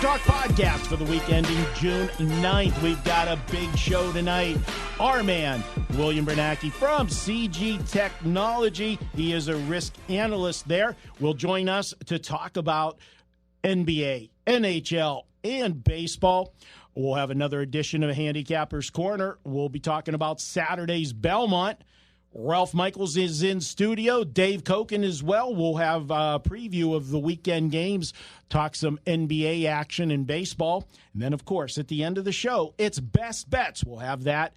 WagerTalk Podcast for the week ending June 9th. We've got a big show tonight. Our man, William Bernanke from CG Technology. He is a risk analyst there. Will join us to talk about NBA, NHL, and baseball. We'll have another edition of Handicappers Corner. We'll be talking about Saturday's Belmont. Ralph Michaels is in studio. Dave Cokin as well. We'll have a preview of the weekend games, talk some NBA action and baseball. And then, of course, at the end of the show, it's Best Bets. We'll have that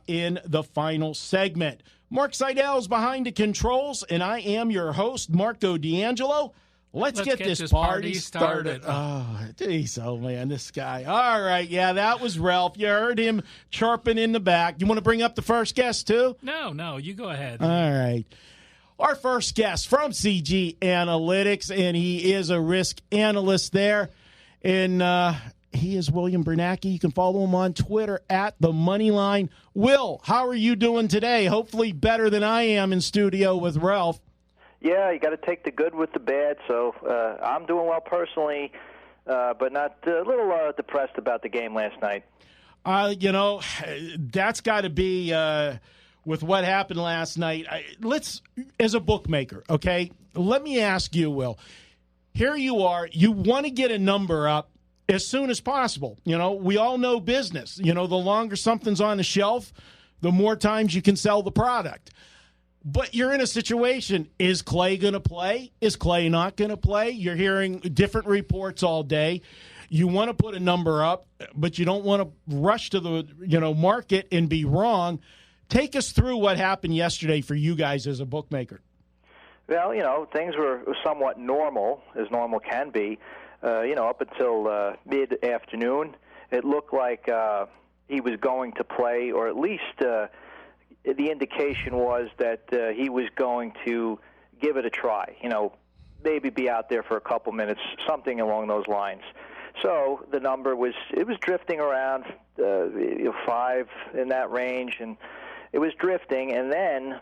in the final segment. Mark Seidel's behind the controls, and I am your host, Marco D'Angelo. Let's get this party started. Oh, geez, oh, man, this guy. All right, yeah, that was Ralph. You heard him chirping in the back. You want to bring up the first guest, too? No, you go ahead. All right. Our first guest from CG Analytics, and he is a risk analyst there. And he is William Bernanke. You can follow him on Twitter at The Moneyline. Will, how are you doing today? Hopefully better than I am in studio with Ralph. Yeah, you got to take the good with the bad. So I'm doing well personally, but not a little depressed about the game last night. That's got to be with what happened last night. Let's, as a bookmaker, okay, let me ask you, Will. Here you are. You want to get a number up as soon as possible. You know, we all know business. You know, the longer something's on the shelf, the more times you can sell the product. But you're in a situation, is Klay going to play? Is Klay not going to play? You're hearing different reports all day. You want to put a number up, but you don't want to rush to the market and be wrong. Take us through what happened yesterday for you guys as a bookmaker. Well, things were somewhat normal, as normal can be. Up until mid-afternoon, it looked like he was going to play, or at least the indication was that he was going to give it a try, maybe be out there for a couple minutes, something along those lines. So the number was drifting around 5 in that range, and it was drifting. And then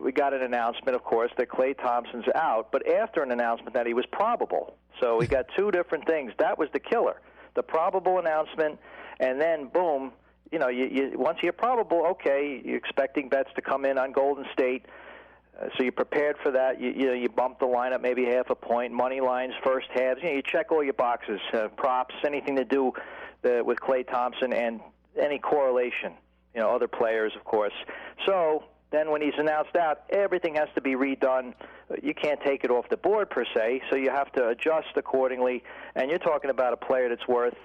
we got an announcement, of course, that Klay Thompson's out, but after an announcement that he was probable. So we got two different things. That was the killer, the probable announcement, and then boom, once you're probable, okay, you're expecting bets to come in on Golden State, so you're prepared for that. You bump the lineup maybe half a point, money lines, first halves. You check all your boxes, props, anything to do with Klay Thompson and any correlation, other players, of course. So then when he's announced out, everything has to be redone. You can't take it off the board per se, so you have to adjust accordingly. And you're talking about a player that's worth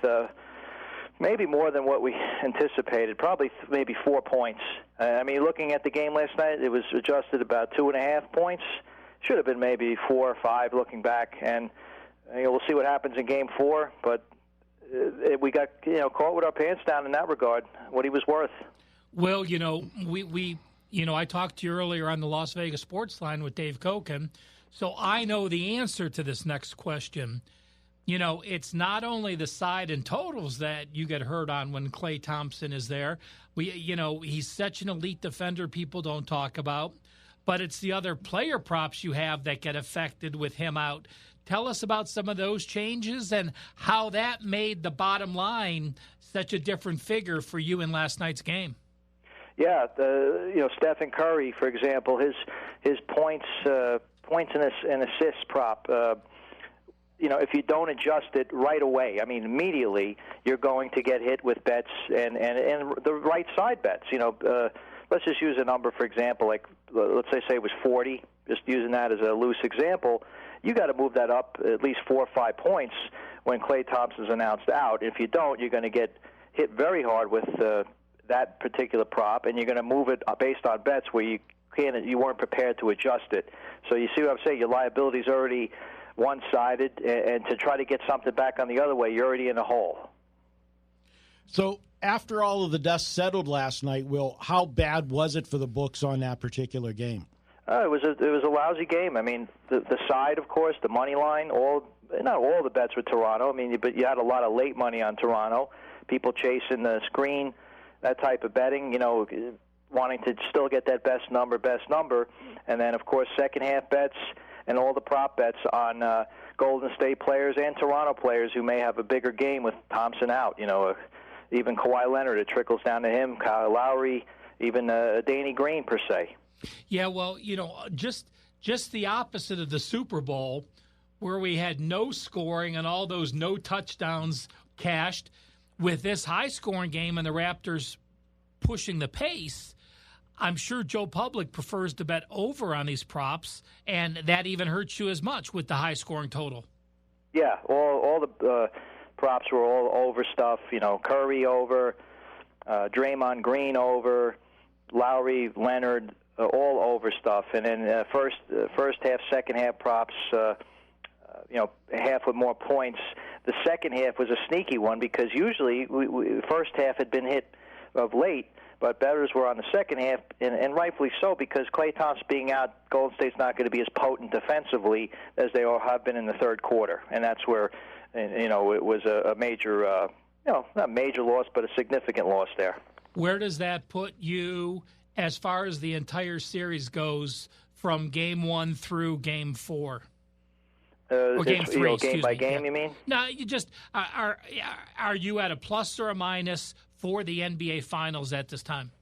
maybe more than what we anticipated, probably maybe 4 points. Looking at the game last night, it was adjusted about 2.5 points. Should have been maybe 4 or 5 looking back. And we'll see what happens in Game 4. But we got caught with our pants down in that regard, what he was worth. Well, I talked to you earlier on the Las Vegas Sports Line with Dave Cokin, so I know the answer to this next question. It's not only the side and totals that you get hurt on when Klay Thompson is there. He's such an elite defender people don't talk about, but it's the other player props you have that get affected with him out. Tell us about some of those changes and how that made the bottom line such a different figure for you in last night's game. Yeah, Stephen Curry, for example, his points and assists prop. If you don't adjust it right away, immediately, you're going to get hit with bets and the right side bets. Let's just use a number, for example, like let's say it was 40, just using that as a loose example. You got to move that up at least 4 or 5 points when Klay Thompson's announced out. If you don't, you're going to get hit very hard with that particular prop, and you're going to move it based on bets where you weren't prepared to adjust it. So you see what I'm saying? Your liability's already one-sided, and to try to get something back on the other way, you're already in a hole. So after all of the dust settled last night, Will, how bad was it for the books on that particular game? It was a lousy game. The side, of course, the money line, not all the bets were Toronto. But you had a lot of late money on Toronto, people chasing the screen, that type of betting, wanting to still get that best number. And then, of course, second half bets. and all the prop bets on Golden State players and Toronto players who may have a bigger game with Thompson out. Even Kawhi Leonard, it trickles down to him, Kyle Lowry, even Danny Green per se. Yeah, well, just the opposite of the Super Bowl, where we had no scoring and all those no touchdowns cashed. With this high-scoring game and the Raptors pushing the pace, I'm sure Joe Public prefers to bet over on these props, and that even hurts you as much with the high-scoring total. Yeah, all the props were all over stuff. Curry over, Draymond Green over, Lowry, Leonard, all over stuff. And then first half, second half props, half with more points. The second half was a sneaky one because usually first half had been hit of late, but bettors were on the second half, and rightfully so, because Klay Thompson being out, Golden State's not going to be as potent defensively as they all have been in the third quarter, and that's where it was a major, not a major loss, but a significant loss there. Where does that put you as far as the entire series goes from Game 1 through Game 4? Or Game 3, game by game, you mean? No, you just are you at a plus or a minus for the NBA Finals at this time?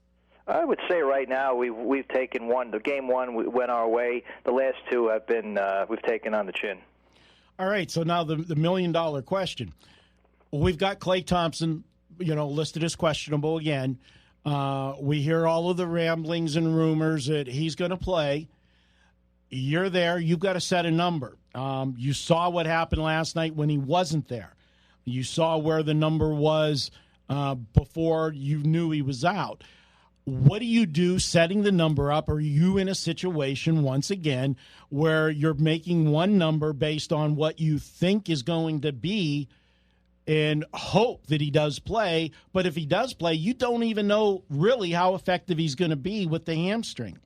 I would say right now we've taken one. The Game 1 went our way. The last two have been we've taken on the chin. All right, so now the million-dollar question. We've got Klay Thompson, listed as questionable again. We hear all of the ramblings and rumors that he's going to play. You're there. You've got to set a number. You saw what happened last night when he wasn't there. You saw where the number was before you knew he was out. What do you do setting the number up? Are you in a situation, once again, where you're making one number based on what you think is going to be and hope that he does play? But if he does play, you don't even know really how effective he's going to be with the hamstring.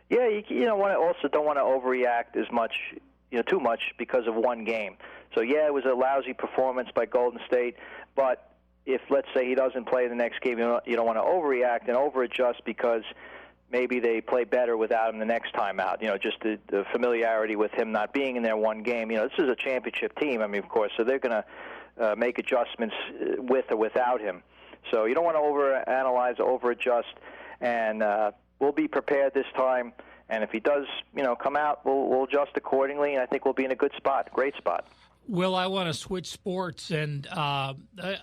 Yeah, you don't want to overreact as much, too much because of one game. So yeah, it was a lousy performance by Golden State, but if, let's say, he doesn't play the next game, you don't want to overreact and overadjust because maybe they play better without him the next time out. Just the familiarity with him not being in there one game. This is a championship team, of course, so they're going to make adjustments with or without him. So you don't want to overanalyze, overadjust, and we'll be prepared this time. And if he does, come out, we'll adjust accordingly, and I think we'll be in a good spot, great spot. Will, I want to switch sports, and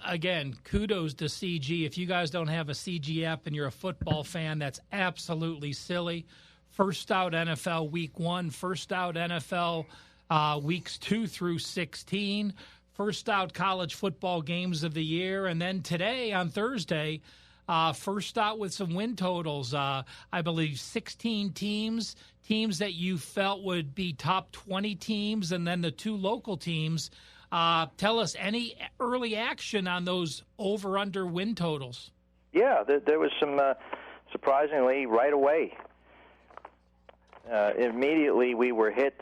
again, kudos to CG. If you guys don't have a CG app and you're a football fan, that's absolutely silly. First out NFL Week 1, first out NFL Weeks 2 through 16, first out college football games of the year, and then today on Thursday, first out with some win totals. I believe 16 teams that you felt would be top 20 teams, and then the two local teams. Tell us any early action on those over-under win totals. Yeah, there was some, surprisingly, right away. Immediately we were hit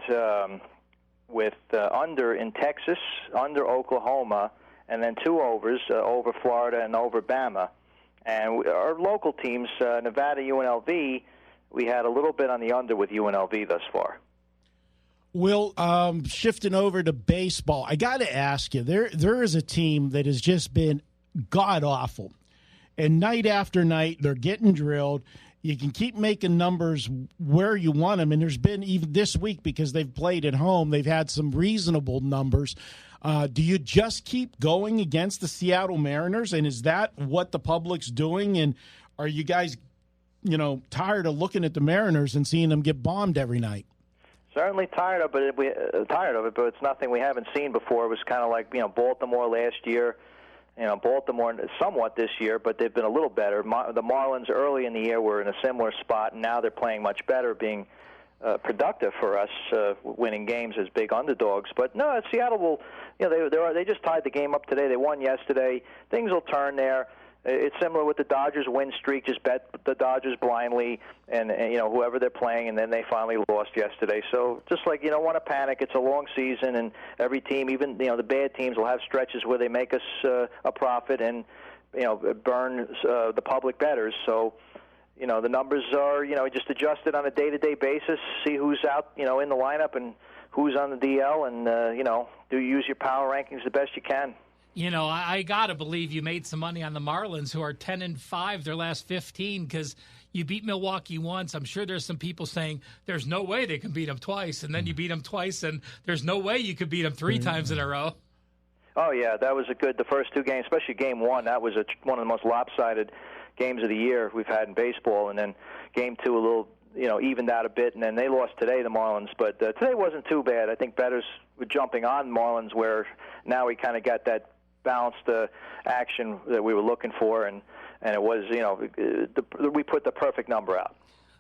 with under in Texas, under Oklahoma, and then two overs, over Florida and over Bama. And our local teams, Nevada, UNLV, we had a little bit on the under with UNLV thus far. Will, shifting over to baseball, I got to ask you, there is a team that has just been god-awful. And night after night, they're getting drilled. You can keep making numbers where you want them. And there's been, even this week, because they've played at home, they've had some reasonable numbers. Do you just keep going against the Seattle Mariners? And is that what the public's doing? And are you guys, tired of looking at the Mariners and seeing them get bombed every night? Certainly tired of it, but it's nothing we haven't seen before. It was kind of like, Baltimore last year. Baltimore somewhat this year, but they've been a little better. The Marlins early in the year were in a similar spot, and now they're playing much better, being productive for us, winning games as big underdogs. But no, Seattle will. They just tied the game up today. They won yesterday. Things will turn there. It's similar with the Dodgers win streak. Just bet the Dodgers blindly, and whoever they're playing, and then they finally lost yesterday. So just like you don't want to panic. It's a long season, and every team, even the bad teams, will have stretches where they make us a profit and burn the public bettors. So the numbers are, just adjusted on a day-to-day basis, see who's out, in the lineup and who's on the DL, and, do you use your power rankings the best you can. I got to believe you made some money on the Marlins, who are 10-5 their last 15, because you beat Milwaukee once. I'm sure there's some people saying there's no way they can beat them twice, and then you beat them twice, and there's no way you could beat them 3 times in a row. Oh, yeah, that was the first 2 games, especially Game 1. That was one of the most lopsided games of the year we've had in baseball, and then Game 2 a little, evened out a bit, and then they lost today, the Marlins. But today wasn't too bad. I think bettors were jumping on Marlins, where now we kind of got that balanced action that we were looking for, and it was, we put the perfect number out.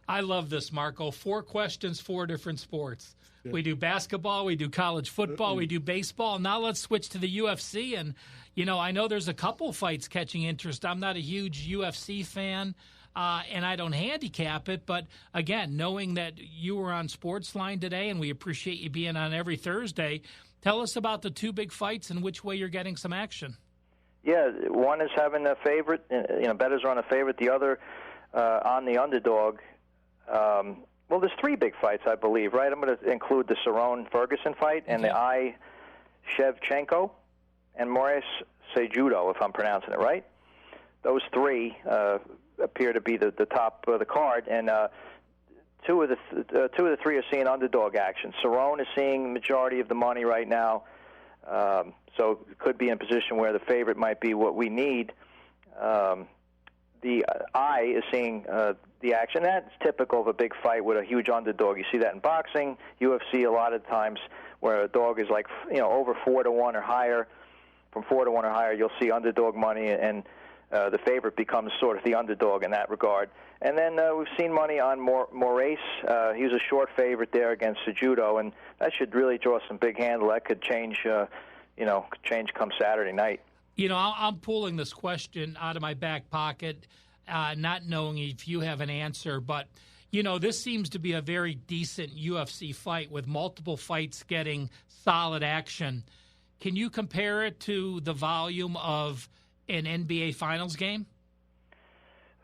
I love this, Marco. 4 questions, 4 different sports. We do basketball, we do college football, we do baseball. Now let's switch to the UFC. And, I know there's a couple fights catching interest. I'm not a huge UFC fan, and I don't handicap it. But, again, knowing that you were on Sportsline today, and we appreciate you being on every Thursday, tell us about the 2 big fights and which way you're getting some action. Yeah, one is having a favorite. Bettors are on a favorite. The other on the underdog. Well, there's 3 big fights, I believe, right? I'm going to include the Cerrone-Ferguson fight and the Shevchenko and Maurice Cejudo, if I'm pronouncing it right. Those 3 appear to be the top of the card, and 2 of the 3 are seeing underdog action. Cerrone is seeing the majority of the money right now, so it could be in a position where the favorite might be what we need. The eye is seeing the action. That's typical of a big fight with a huge underdog. You see that in boxing, UFC a lot of times, where a dog is like, over 4-1 or higher. From 4-1 or higher, you'll see underdog money, and the favorite becomes sort of the underdog in that regard. And then we've seen money on Maurice. He was a short favorite there against Cejudo, and that should really draw some big handle. That could change, change come Saturday night. I'm pulling this question out of my back pocket, not knowing if you have an answer. But, this seems to be a very decent UFC fight with multiple fights getting solid action. Can you compare it to the volume of an NBA Finals game?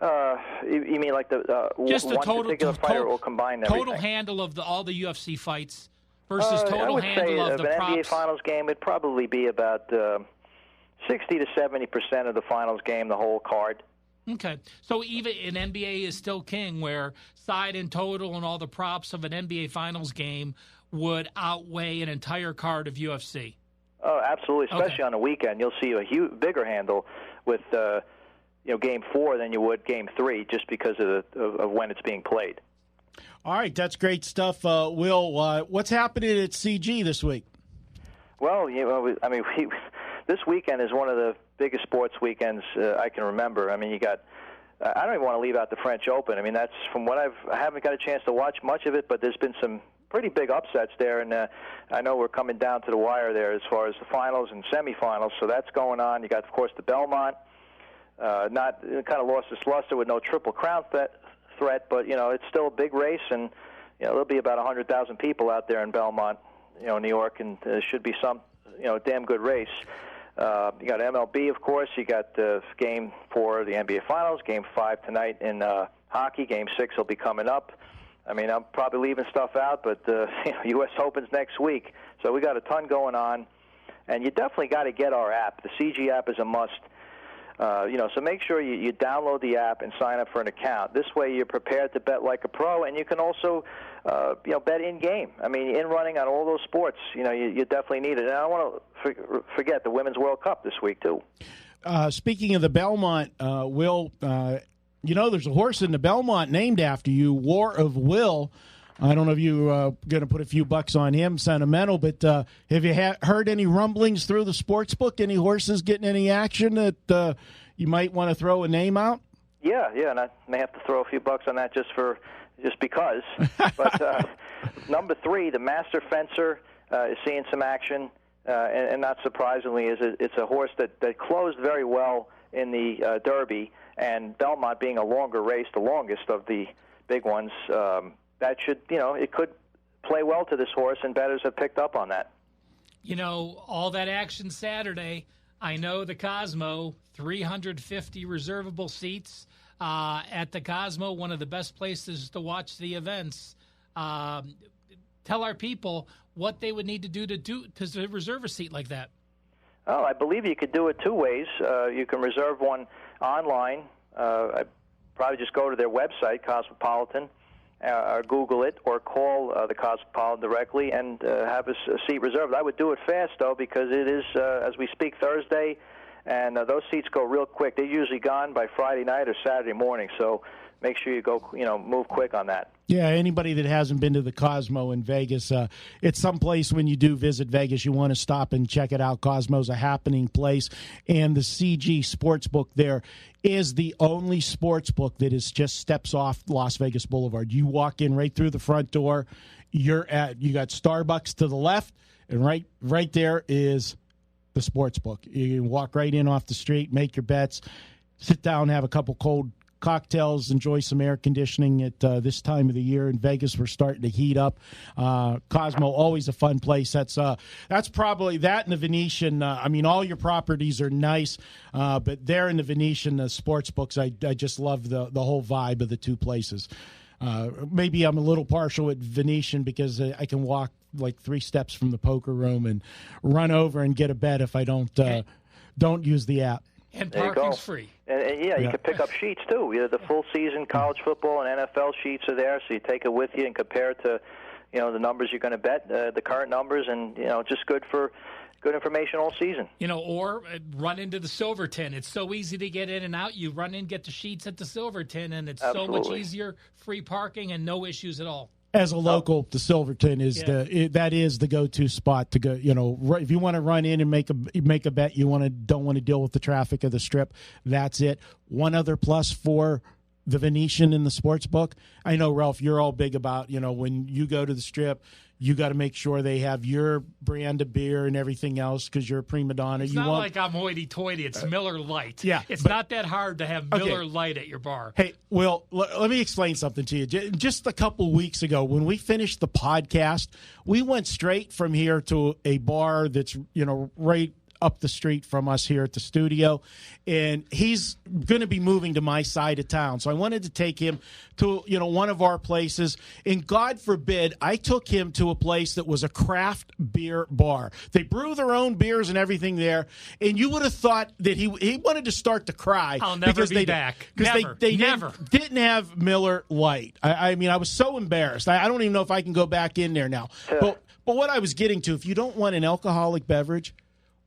You mean like the just one particular fighter will combine everything? Total handle of all the UFC fights versus total handle of the props? I would say an NBA Finals game would probably be about 60 to 70% of the finals game, the whole card. Okay. So even an NBA is still king, where side and total and all the props of an NBA Finals game would outweigh an entire card of UFC. Oh, absolutely. Especially on the weekend, you'll see a bigger handle with Game 4 than you would Game 3, just because of when it's being played. All right, that's great stuff, Will. What's happening at CG this week? Well, this weekend is one of the biggest sports weekends I can remember. I mean, you got. I don't even want to leave out the French Open. I mean, that's from what I haven't got a chance to watch much of it, but there's been some pretty big upsets there, and I know we're coming down to the wire there as far as the finals and semifinals. So that's going on. You got, of course, the Belmont. Kind of lost its luster with no Triple Crown threat, but it's still a big race, and there'll be about 100,000 people out there in Belmont, New York, and there should be some damn good race. You got MLB, of course. You got Game 4 of the NBA Finals, Game 5 tonight in hockey. Game 6 will be coming up. I mean, I'm probably leaving stuff out, but U.S. Open's next week. So we got a ton going on, and you definitely got to get our app. The CG app is a must. So make sure you download the app and sign up for an account. This way you're prepared to bet like a pro, and you can also bet in-game. I mean, in-running on all those sports, you definitely need it. And I don't want to forget the Women's World Cup this week, too. Speaking of the Belmont, Will, there's a horse in the Belmont named after you, War of Will. I don't know if you're going to put a few bucks on him, sentimental, but have you heard any rumblings through the sports book? Any horses getting any action that you might want to throw a name out? Yeah, and I may have to throw a few bucks on that just because. But number 3, the Master Fencer, is seeing some action, and not surprisingly, it's a horse that closed very well in the Derby, and Belmont being a longer race, the longest of the big ones. That should, it could play well to this horse, and bettors have picked up on that. All that action Saturday. I know the Cosmo, 350 reservable seats. at the Cosmo, one of the best places to watch the events. Tell our people what they would need to do to reserve a seat like that. Oh, I believe you could do it two ways. You can reserve one online. I'd probably just go to their website, Cosmopolitan, or Google it, or call the Cosmopolitan directly and have a seat reserved. I would do it fast, though, because it is, as we speak, Thursday, and those seats go real quick. They're usually gone by Friday night or Saturday morning, so make sure you go, move quick on that. Yeah, anybody that hasn't been to the Cosmo in Vegas, it's someplace when you do visit Vegas, you want to stop and check it out. Cosmo's a happening place, and the CG Sportsbook there is the only sportsbook that is just steps off Las Vegas Boulevard. You walk in right through the front door. You got Starbucks to the left, and right there is the sportsbook. You can walk right in off the street, make your bets, sit down, have a couple cold cocktails, enjoy some air conditioning at this time of the year. In Vegas, we're starting to heat up. Cosmo, always a fun place. That's probably that and the Venetian. All your properties are nice, but there in the Venetian, the sports books, I just love the whole vibe of the two places. Maybe I'm a little partial at Venetian because I can walk like 3 steps from the poker room and run over and get a bet if I don't use the app. And parking's free. And you can pick up sheets, too. The full season college football and NFL sheets are there, so you take it with you and compare it to, the numbers you're going to bet, the current numbers, and, just good information all season. Or run into the Silverton. It's so easy to get in and out. You run in, get the sheets at the Silverton, and it's Absolutely. so much easier, free parking, and no issues at all. As a local, the Silverton is that is the go-to spot to go. If you want to run in and make a bet, don't want to deal with the traffic of the Strip. That's it. One other plus for the Venetian in the sports book. I know, Ralph, you're all big about when you go to the Strip, you got to make sure they have your brand of beer and everything else because you're a prima donna. It's not like I'm hoity-toity. It's Miller Lite. Yeah, it's not that hard to have Miller Lite at your bar. Hey, Will, let me explain something to you. Just a couple weeks ago, when we finished the podcast, we went straight from here to a bar that's right up the street from us here at the studio, and he's going to be moving to my side of town. So I wanted to take him to, one of our places, and God forbid I took him to a place that was a craft beer bar. They brew their own beers and everything there, and you would have thought that he wanted to start to cry. I'll never be back. Because they never didn't have Miller Lite. I was so embarrassed. I don't even know if I can go back in there now. But what I was getting to, if you don't want an alcoholic beverage,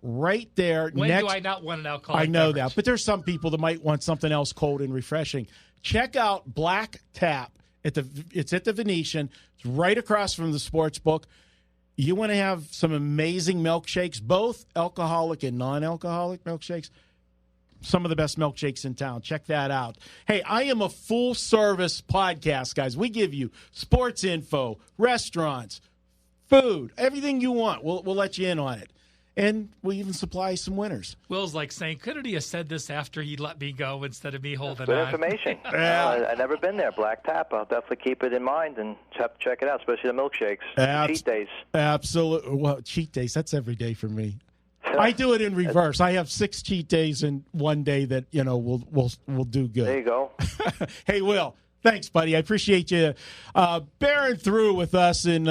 right there. When do I not want an alcoholic I know beverage? that, but there's some people that might want something else cold and refreshing. Check out Black Tap. It's at the Venetian. It's right across from the sports book. You want to have some amazing milkshakes, both alcoholic and non-alcoholic milkshakes. Some of the best milkshakes in town. Check that out. Hey, I am a full-service podcast, guys. We give you sports info, restaurants, food, everything you want. We'll let you in on it. And we even supply some winners. Will's like saying, couldn't he have said this after he let me go instead of me holding Good on? information. I've never been there. Black Tap. I'll definitely keep it in mind and check it out, especially the milkshakes. Cheat days. Absolutely. Well, cheat days, that's every day for me. I do it in reverse. I have 6 cheat days in one day that, will do good. There you go. Hey, Will. Thanks, buddy. I appreciate you bearing through with us. And,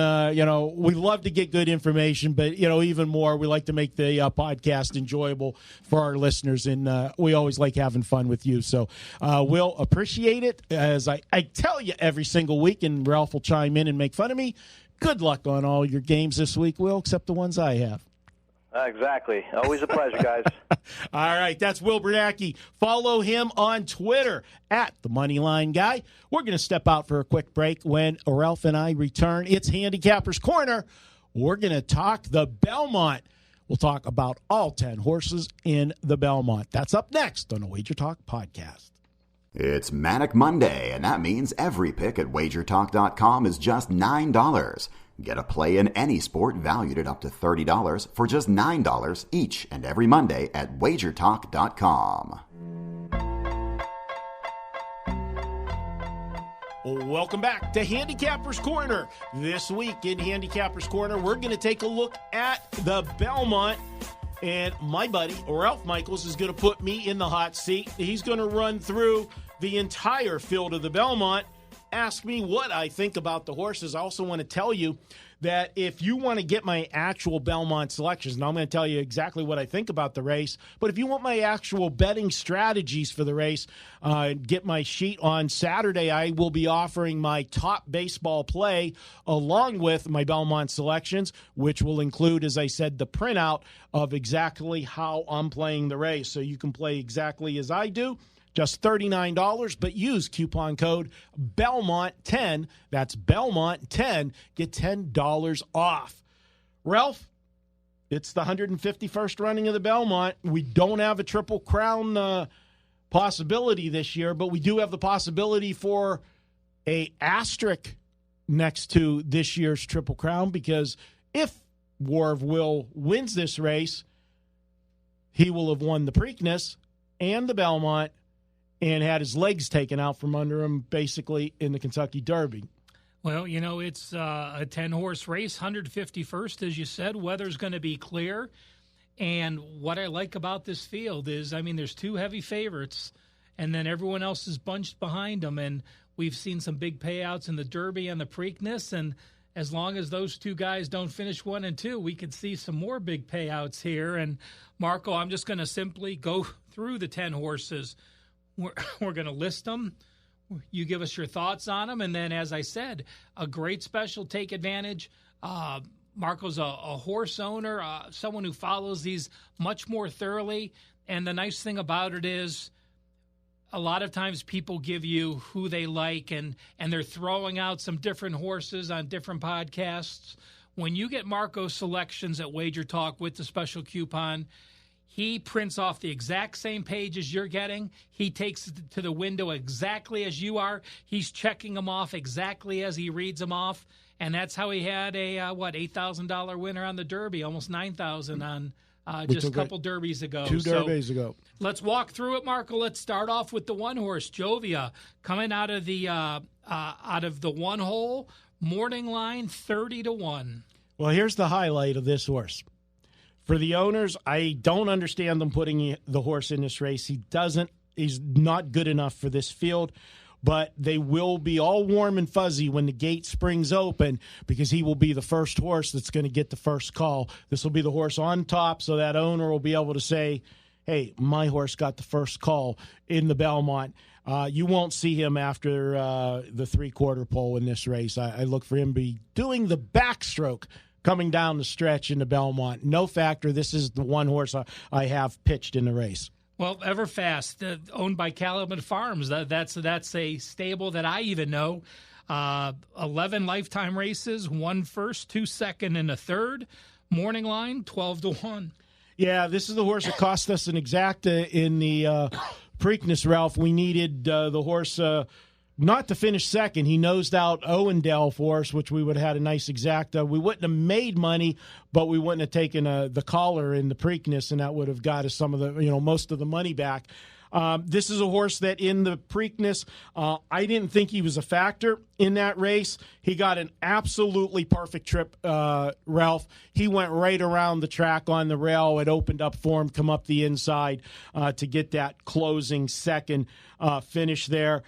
we love to get good information, but, even more, we like to make the podcast enjoyable for our listeners. And we always like having fun with you. So we'll appreciate it. As I tell you every single week, and Ralph will chime in and make fun of me. Good luck on all your games this week, Will, except the ones I have. Exactly. Always a pleasure, guys. All right, that's Will Bernanke. Follow him on Twitter at The Moneyline Guy. We're going to step out for a quick break. When Ralph and I return, it's Handicappers Corner. We're going to talk the Belmont. We'll talk about all 10 horses in the Belmont. That's up next on the WagerTalk Podcast. It's Manic Monday, and that means every pick at WagerTalk.com is just $9. Get a play in any sport valued at up to $30 for just $9 each and every Monday at WagerTalk.com. Welcome back to Handicappers Corner. This week in Handicappers Corner, we're going to take a look at the Belmont. And my buddy, Ralph Michaels, is going to put me in the hot seat. He's going to run through the entire field of the Belmont. Ask me what I think about the horses. I also want to tell you that if you want to get my actual Belmont selections, and I'm going to tell you exactly what I think about the race, but if you want my actual betting strategies for the race, get my sheet on Saturday. I will be offering my top baseball play along with my Belmont selections, which will include, as I said, the printout of exactly how I'm playing the race. So you can play exactly as I do. Just $39, but use coupon code Belmont10. That's Belmont10. Get $10 off. Ralph, it's the 151st running of the Belmont. We don't have a Triple Crown possibility this year, but we do have the possibility for a asterisk next to this year's Triple Crown, because if War of Will wins this race, he will have won the Preakness and the Belmont and had his legs taken out from under him basically in the Kentucky Derby. Well, you know, it's a 10-horse race, 151st, as you said. Weather's going to be clear. And what I like about this field is, I mean, there's two heavy favorites, and then everyone else is bunched behind them. And we've seen some big payouts in the Derby and the Preakness. And as long as those two guys don't finish 1 and 2, we could see some more big payouts here. And, Marco, I'm just going to simply go through the 10 horses. We're going to list them. You give us your thoughts on them. And then, as I said, a great special. Take advantage. Marco's a horse owner, someone who follows these much more thoroughly. And the nice thing about it is a lot of times people give you who they like, and they're throwing out some different horses on different podcasts. When you get Marco's selections at WagerTalk with the special coupon, he prints off the exact same page as you're getting. He takes it to the window exactly as you are. He's checking them off exactly as he reads them off. And that's how he had a, $8,000 winner on the Derby, almost $9,000 on just a couple Derbies ago. Two Derbies ago. Let's walk through it, Marco. Let's start off with the one horse, Jovia, coming out of the one hole, morning line, 30-1. Well, here's the highlight of this horse. For the owners, I don't understand them putting the horse in this race. He's not good enough for this field, but they will be all warm and fuzzy when the gate springs open, because he will be the first horse that's going to get the first call. This will be the horse on top, so that owner will be able to say, hey, my horse got the first call in the Belmont. You won't see him after the three-quarter pole in this race. I look for him to be doing the backstroke coming down the stretch in the Belmont. No factor. This is the one horse I have pitched in the race. Well, Everfast, owned by Calumet Farms. That's a stable that I even know. 11 lifetime races, 1 first, 2 second, and a third. Morning line, 12-1. Yeah, this is the horse that cost us an exacta in the Preakness, Ralph. We needed the horse not to finish second. He nosed out Owendale for us, which we would have had a nice exacta. We wouldn't have made money, but we wouldn't have taken the collar in the Preakness, and that would have got us some of the, most of the money back. This is a horse that in the Preakness, I didn't think he was a factor in that race. He got an absolutely perfect trip, Ralph. He went right around the track on the rail. It opened up for him, come up the inside to get that closing second finish there.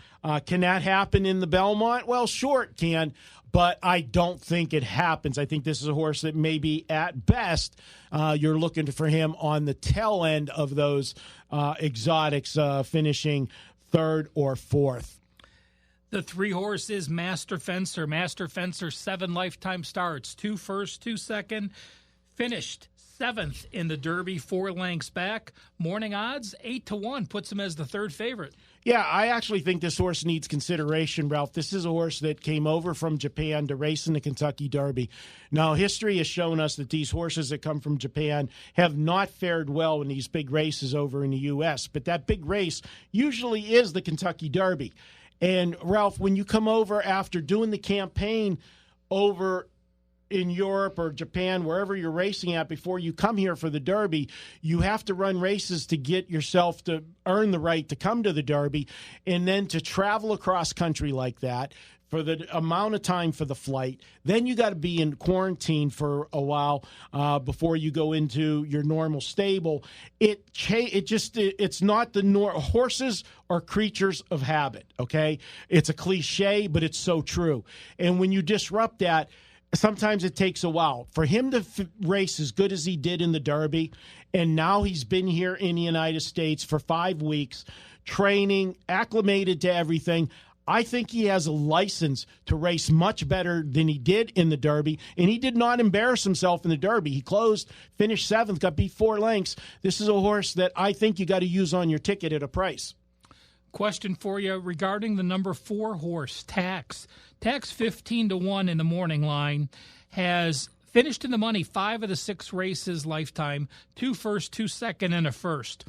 Can that happen in the Belmont? Well, sure it can, but I don't think it happens. I think this is a horse that maybe at best you're looking for him on the tail end of those exotics, finishing third or fourth. The 3 horses, Master Fencer. Master Fencer, 7 lifetime starts, 2 first, 2 second, finished 7th in the Derby, 4 lengths back. Morning odds, 8-1, puts him as the third favorite. Yeah, I actually think this horse needs consideration, Ralph. This is a horse that came over from Japan to race in the Kentucky Derby. Now, history has shown us that these horses that come from Japan have not fared well in these big races over in the U.S., but that big race usually is the Kentucky Derby. And, Ralph, when you come over after doing the campaign over in Europe or Japan, wherever you're racing at, before you come here for the Derby, you have to run races to get yourself to earn the right to come to the Derby, and then to travel across country like that, for the amount of time for the flight. Then you got to be in quarantine for a while before you go into your normal stable. It's not the horses are creatures of habit. Okay, it's a cliche, but it's so true. And when you disrupt that, sometimes it takes a while for him to race as good as he did in the Derby. And now he's been here in the United States for 5 weeks, training, acclimated to everything. I think he has a license to race much better than he did in the Derby, and he did not embarrass himself in the Derby. He finished 7th, got beat 4 lengths. This is a horse that I think you got to use on your ticket at a price. Question for you regarding the number 4 horse, Tax. Tax 15-1 in the morning line has finished in the money 5 of the 6 races lifetime, 2 first, 2 second, and a first.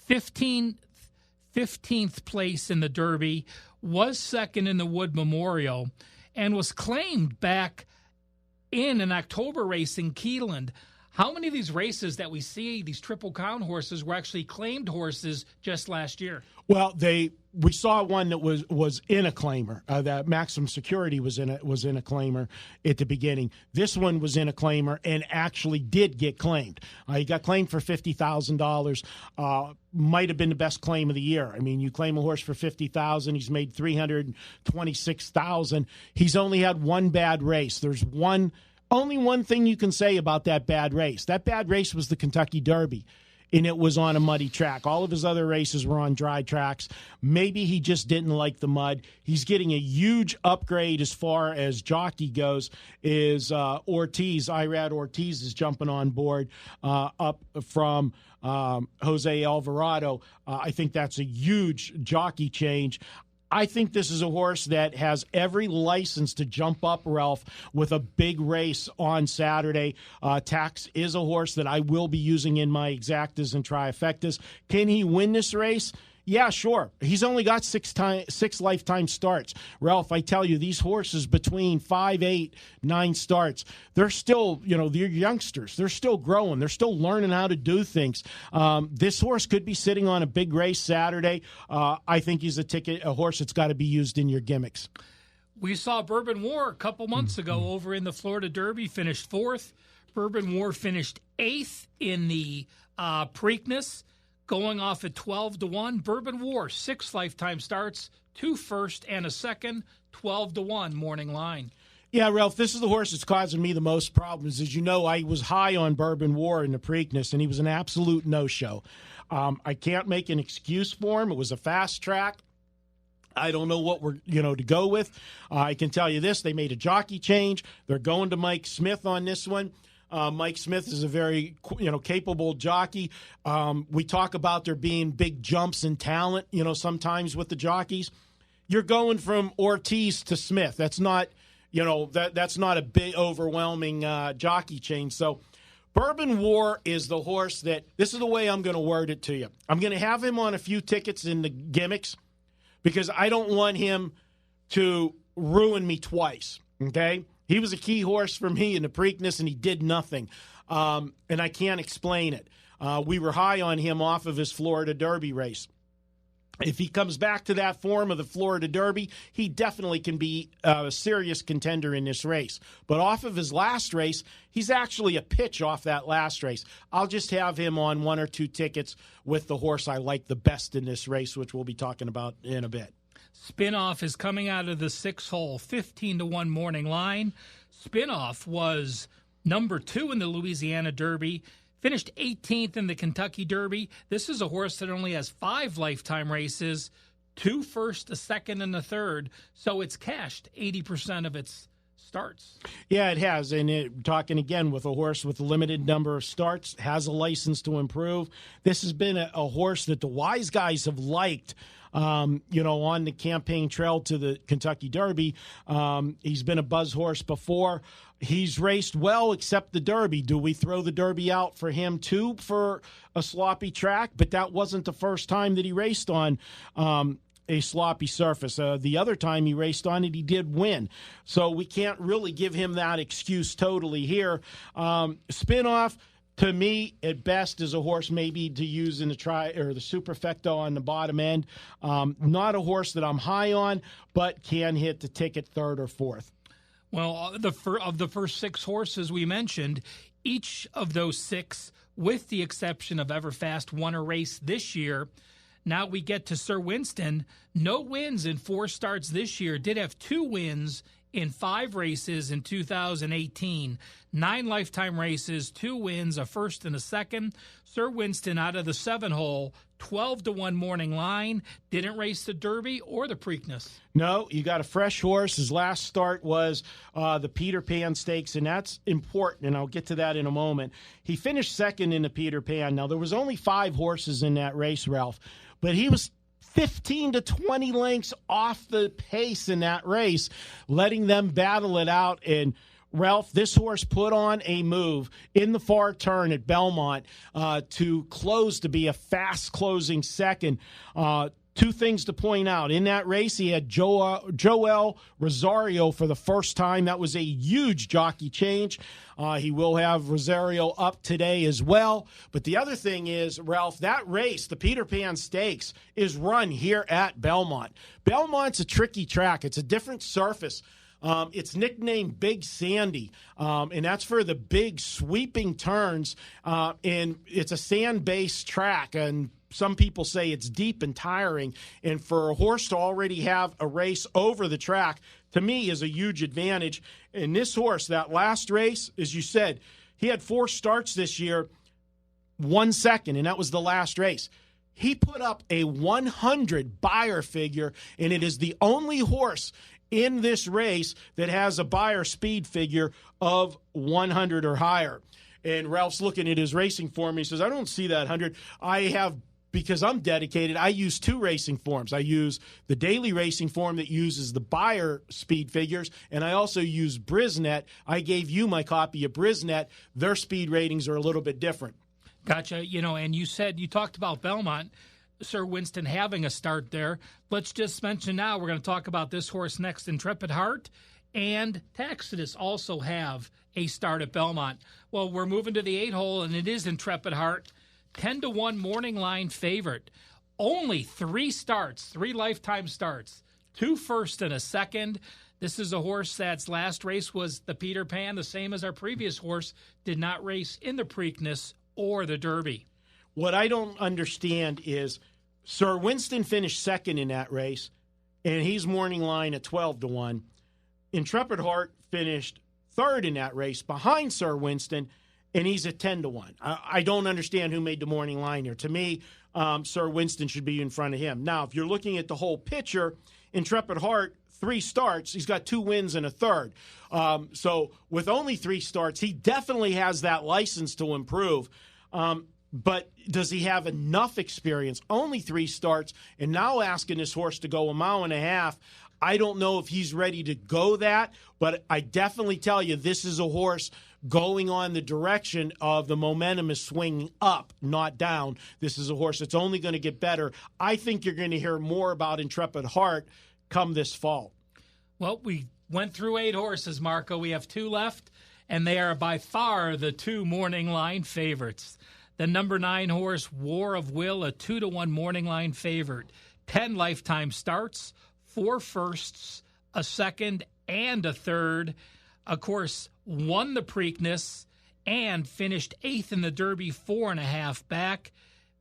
15th place in the Derby, was second in the Wood Memorial, and was claimed back in an October race in Keeneland. How many of these races that we see, these Triple Crown horses, were actually claimed horses just last year? Well, we saw one that was in a claimer. That Maximum Security was in a claimer at the beginning. This one was in a claimer and actually did get claimed. He got claimed for $50,000. Might have been the best claim of the year. I mean, you claim a horse for $50,000, he's made $326,000. He's only had one bad race. There's only one thing you can say about that bad race. That bad race was the Kentucky Derby, and it was on a muddy track. All of his other races were on dry tracks. Maybe he just didn't like the mud. He's getting a huge upgrade as far as jockey goes. Is Ortiz, Irad Ortiz is jumping on board up from Jose Alvarado. I think that's a huge jockey change. I think this is a horse that has every license to jump up, Ralph, with a big race on Saturday. Tax is a horse that I will be using in my exactas and trifectas. Can he win this race? Yeah, sure. He's only got 6 lifetime starts. Ralph, I tell you, these horses between 5, 8, 9 starts, they're still, they're youngsters. They're still growing. They're still learning how to do things. This horse could be sitting on a big race Saturday. I think he's a horse that's got to be used in your gimmicks. We saw Bourbon War a couple months ago over in the Florida Derby, finished 4th. Bourbon War finished 8th in the Preakness, going off at 12-1. Bourbon War, 6 lifetime starts, 2 first and a second, 12-1 morning line. Yeah, Ralph, this is the horse that's causing me the most problems. As you know, I was high on Bourbon War in the Preakness, and he was an absolute no-show. I can't make an excuse for him. It was a fast track. I don't know what we're, to go with. I can tell you this. They made a jockey change. They're going to Mike Smith on this one. Mike Smith is a very, capable jockey. We talk about there being big jumps in talent, sometimes with the jockeys. You're going from Ortiz to Smith. That's not, that's not a big, overwhelming jockey change. So Bourbon War is the horse that, this is the way I'm going to word it to you. I'm going to have him on a few tickets in the gimmicks because I don't want him to ruin me twice, okay? He was a key horse for me in the Preakness, and he did nothing. And I can't explain it. We were high on him off of his Florida Derby race. If he comes back to that form of the Florida Derby, he definitely can be a serious contender in this race. But off of his last race, he's actually a pitch off that last race. I'll just have him on 1 or 2 tickets with the horse I like the best in this race, which we'll be talking about in a bit. Spinoff is coming out of the 6th hole, 15-1 morning line. Spinoff was number 2 in the Louisiana Derby, finished 18th in the Kentucky Derby. This is a horse that only has 5 lifetime races, 2 first, a second, and a third. So it's cashed 80% of its starts. Yeah, it has. And talking again with a horse with a limited number of starts, has a license to improve. This has been a horse that the wise guys have liked. On the campaign trail to the Kentucky Derby. He's been a buzz horse before. He's raced well except the Derby. Do we throw the Derby out for him too for a sloppy track? But that wasn't the first time that he raced on a sloppy surface. The other time he raced on it, he did win. So we can't really give him that excuse totally here. Spinoff, To me, at best, is a horse maybe to use in the the superfecto on the bottom end. Not a horse that I'm high on, but can hit the ticket third or fourth. Well, of the first 6 horses we mentioned, each of those 6, with the exception of Everfast, won a race this year. Now we get to Sir Winston. No wins in 4 starts this year. Did have 2 wins in 5 races in 2018. 9 lifetime races, 2 wins, a first and a second. Sir Winston out of the 7-hole, 12-1 morning line. Didn't race the Derby or the Preakness. No, you got a fresh horse. His last start was the Peter Pan Stakes, and that's important, and I'll get to that in a moment. He finished second in the Peter Pan. Now, there was only 5 horses in that race, Ralph, but he was 15 to 20 lengths off the pace in that race, letting them battle it out. And Ralph, this horse put on a move in the far turn at Belmont to close, to be a fast closing second. 2 things to point out. In that race, he had Joel Rosario for the first time. That was a huge jockey change. He will have Rosario up today as well. But the other thing is, Ralph, that race, the Peter Pan Stakes, is run here at Belmont. Belmont's a tricky track. It's a different surface. It's nicknamed Big Sandy, and that's for the big sweeping turns, and it's a sand-based track, and some people say it's deep and tiring, and for a horse to already have a race over the track, to me, is a huge advantage. And this horse, that last race, as you said, he had 4 starts this year, 1 second, and that was the last race. He put up a 100 buyer figure, and it is the only horse in this race that has a buyer speed figure of 100 or higher. And Ralph's looking at his racing form. He says, I don't see that 100. I have, because I'm dedicated, I use 2 racing forms. I use the daily racing form that uses the buyer speed figures, and I also use Brisnet. I gave you my copy of Brisnet. Their speed ratings are a little bit different. Gotcha. And you talked about Belmont, Sir Winston having a start there. Let's just mention now, we're going to talk about this horse next. Intrepid Heart and Tacitus also have a start at Belmont. Well, we're moving to the 8-hole, and it is Intrepid Heart, 10-1 morning line favorite. Only 3 starts, 3 lifetime starts, 2 first and a second. This is a horse that's last race was the Peter Pan, the same as our previous horse, did not race in the Preakness or the Derby. What I don't understand is Sir Winston finished second in that race, and he's morning line at 12-1. Intrepid Heart finished third in that race behind Sir Winston, and he's at 10-1. I don't understand who made the morning line here. To me, Sir Winston should be in front of him. Now, if you're looking at the whole picture, Intrepid Heart, 3 starts. He's got 2 wins and a third. So with only 3 starts, he definitely has that license to improve. But does he have enough experience? Only 3 starts, and now asking this horse to go 1.5 miles. I don't know if he's ready to go that, but I definitely tell you this is a horse going on the direction of the momentum is swinging up, not down. This is a horse that's only going to get better. I think you're going to hear more about Intrepid Heart come this fall. Well, we went through 8 horses, Marco. We have 2 left, and they are by far the 2 morning line favorites. The number 9 horse, War of Will, a 2-1 morning line favorite. 10 lifetime starts, 4 firsts, a second, and a third. Of course, won the Preakness and finished 8th in the Derby, 4.5 back.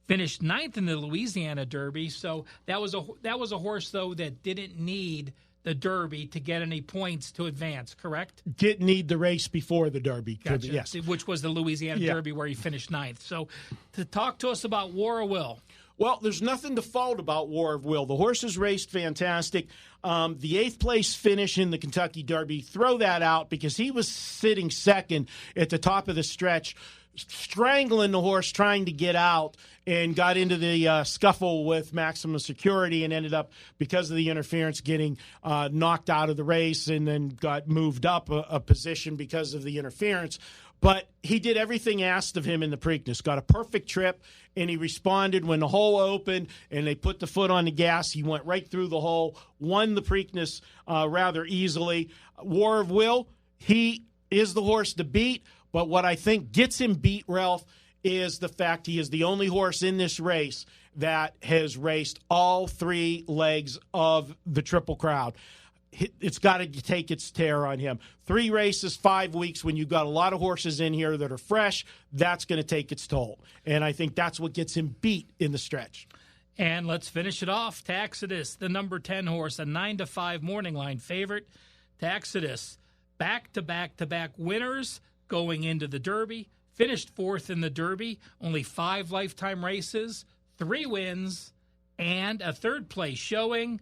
Finished 9th in the Louisiana Derby. So that was a horse, though, that didn't need the Derby to get any points to advance, correct? Didn't need the race before the Derby. Gotcha. Yes. Which was the Louisiana Derby where he finished 9th. So to talk to us about War of Will. Well, there's nothing to fault about War of Will. The horses raced fantastic. The 8th place finish in the Kentucky Derby, throw that out because he was sitting second at the top of the stretch, strangling the horse, trying to get out, and got into the scuffle with Maximum Security and ended up, because of the interference, getting knocked out of the race and then got moved up a position because of the interference. But he did everything asked of him in the Preakness, got a perfect trip, and he responded when the hole opened and they put the foot on the gas. He went right through the hole, won the Preakness rather easily. War of Will, he is the horse to beat. But what I think gets him beat, Ralph, is the fact he is the only horse in this race that has raced all 3 legs of the Triple Crown. It's got to take its tear on him. 3 races, 5 weeks, when you've got a lot of horses in here that are fresh, that's going to take its toll. And I think that's what gets him beat in the stretch. And let's finish it off. Taxidus, the number 10 horse, a 9-5 morning line favorite. Taxidus, back-to-back-to-back winners going into the Derby. Finished 4th in the Derby. Only 5 lifetime races, 3 wins, and a 3rd place showing.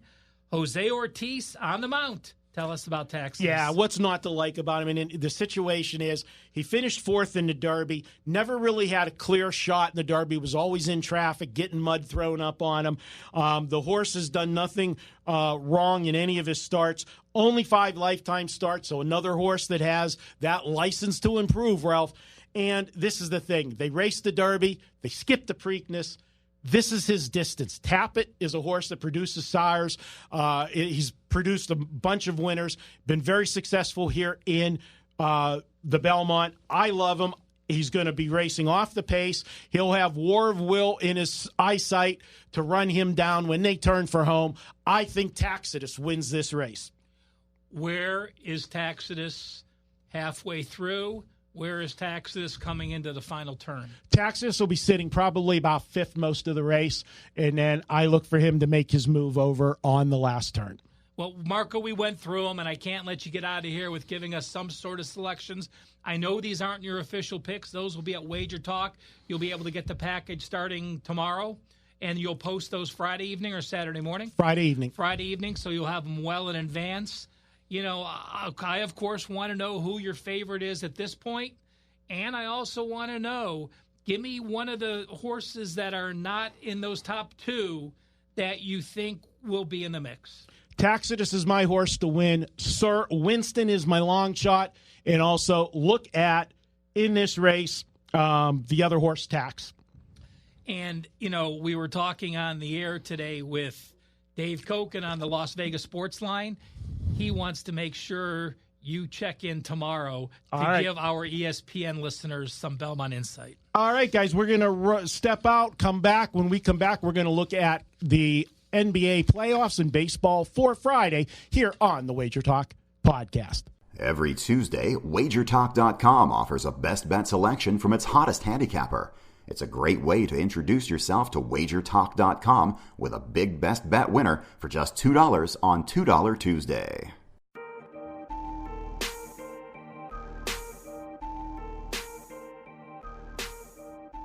Jose Ortiz on the mount. Tell us about Taxidus. Yeah, what's not to like about him? And the situation is he finished 4th in the Derby, never really had a clear shot in the Derby, was always in traffic, getting mud thrown up on him. The horse has done nothing wrong in any of his starts. Only 5 lifetime starts, so another horse that has that license to improve, Ralph. And this is the thing. They raced the Derby. They skipped the Preakness. This is his distance. Tappet is a horse that produces sires. He's produced a bunch of winners, been very successful here in the Belmont. I love him. He's going to be racing off the pace. He'll have War of Will in his eyesight to run him down when they turn for home. I think Taxidus wins this race. Where is Taxidus halfway through? Where is Taxidus coming into the final turn? Taxidus will be sitting probably about 5th most of the race, and then I look for him to make his move over on the last turn. Well, Marco, we went through them, and I can't let you get out of here with giving us some sort of selections. I know these aren't your official picks. Those will be at WagerTalk. You'll be able to get the package starting tomorrow, and you'll post those Friday evening or Saturday morning? Friday evening. Friday evening, so you'll have them well in advance. You know, I, of course, want to know who your favorite is at this point. And I also want to know, give me one of the horses that are not in those top 2 that you think will be in the mix. Taxidus is my horse to win. Sir Winston is my long shot. And also look at, in this race, the other horse, Tax. And, you know, we were talking on the air today with Dave Cokin on the Las Vegas Sports Line. He wants to make sure you check in tomorrow to give our ESPN listeners some Belmont insight. All right, guys, we're going to step out, come back. When we come back, we're going to look at the NBA playoffs and baseball for Friday here on the WagerTalk Podcast. Every Tuesday, WagerTalk.com offers a best bet selection from its hottest handicapper. It's a great way to introduce yourself to WagerTalk.com with a big best bet winner for just $2 on $2 Tuesday.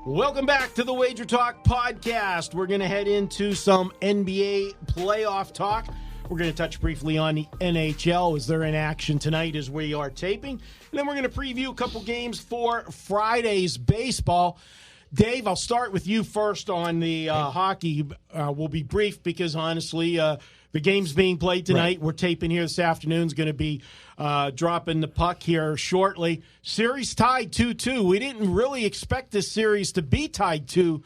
Welcome back to the WagerTalk Podcast. We're going to head into some NBA playoff talk. We're going to touch briefly on the NHL as they're in action tonight as we are taping. And then we're going to preview a couple games for Friday's baseball. Dave, I'll start with you first on the hockey. We'll be brief because, honestly, the game's being played tonight. Right. We're taping here this afternoon. Is going to be dropping the puck here shortly. Series tied 2-2. We didn't really expect this series to be tied 2-2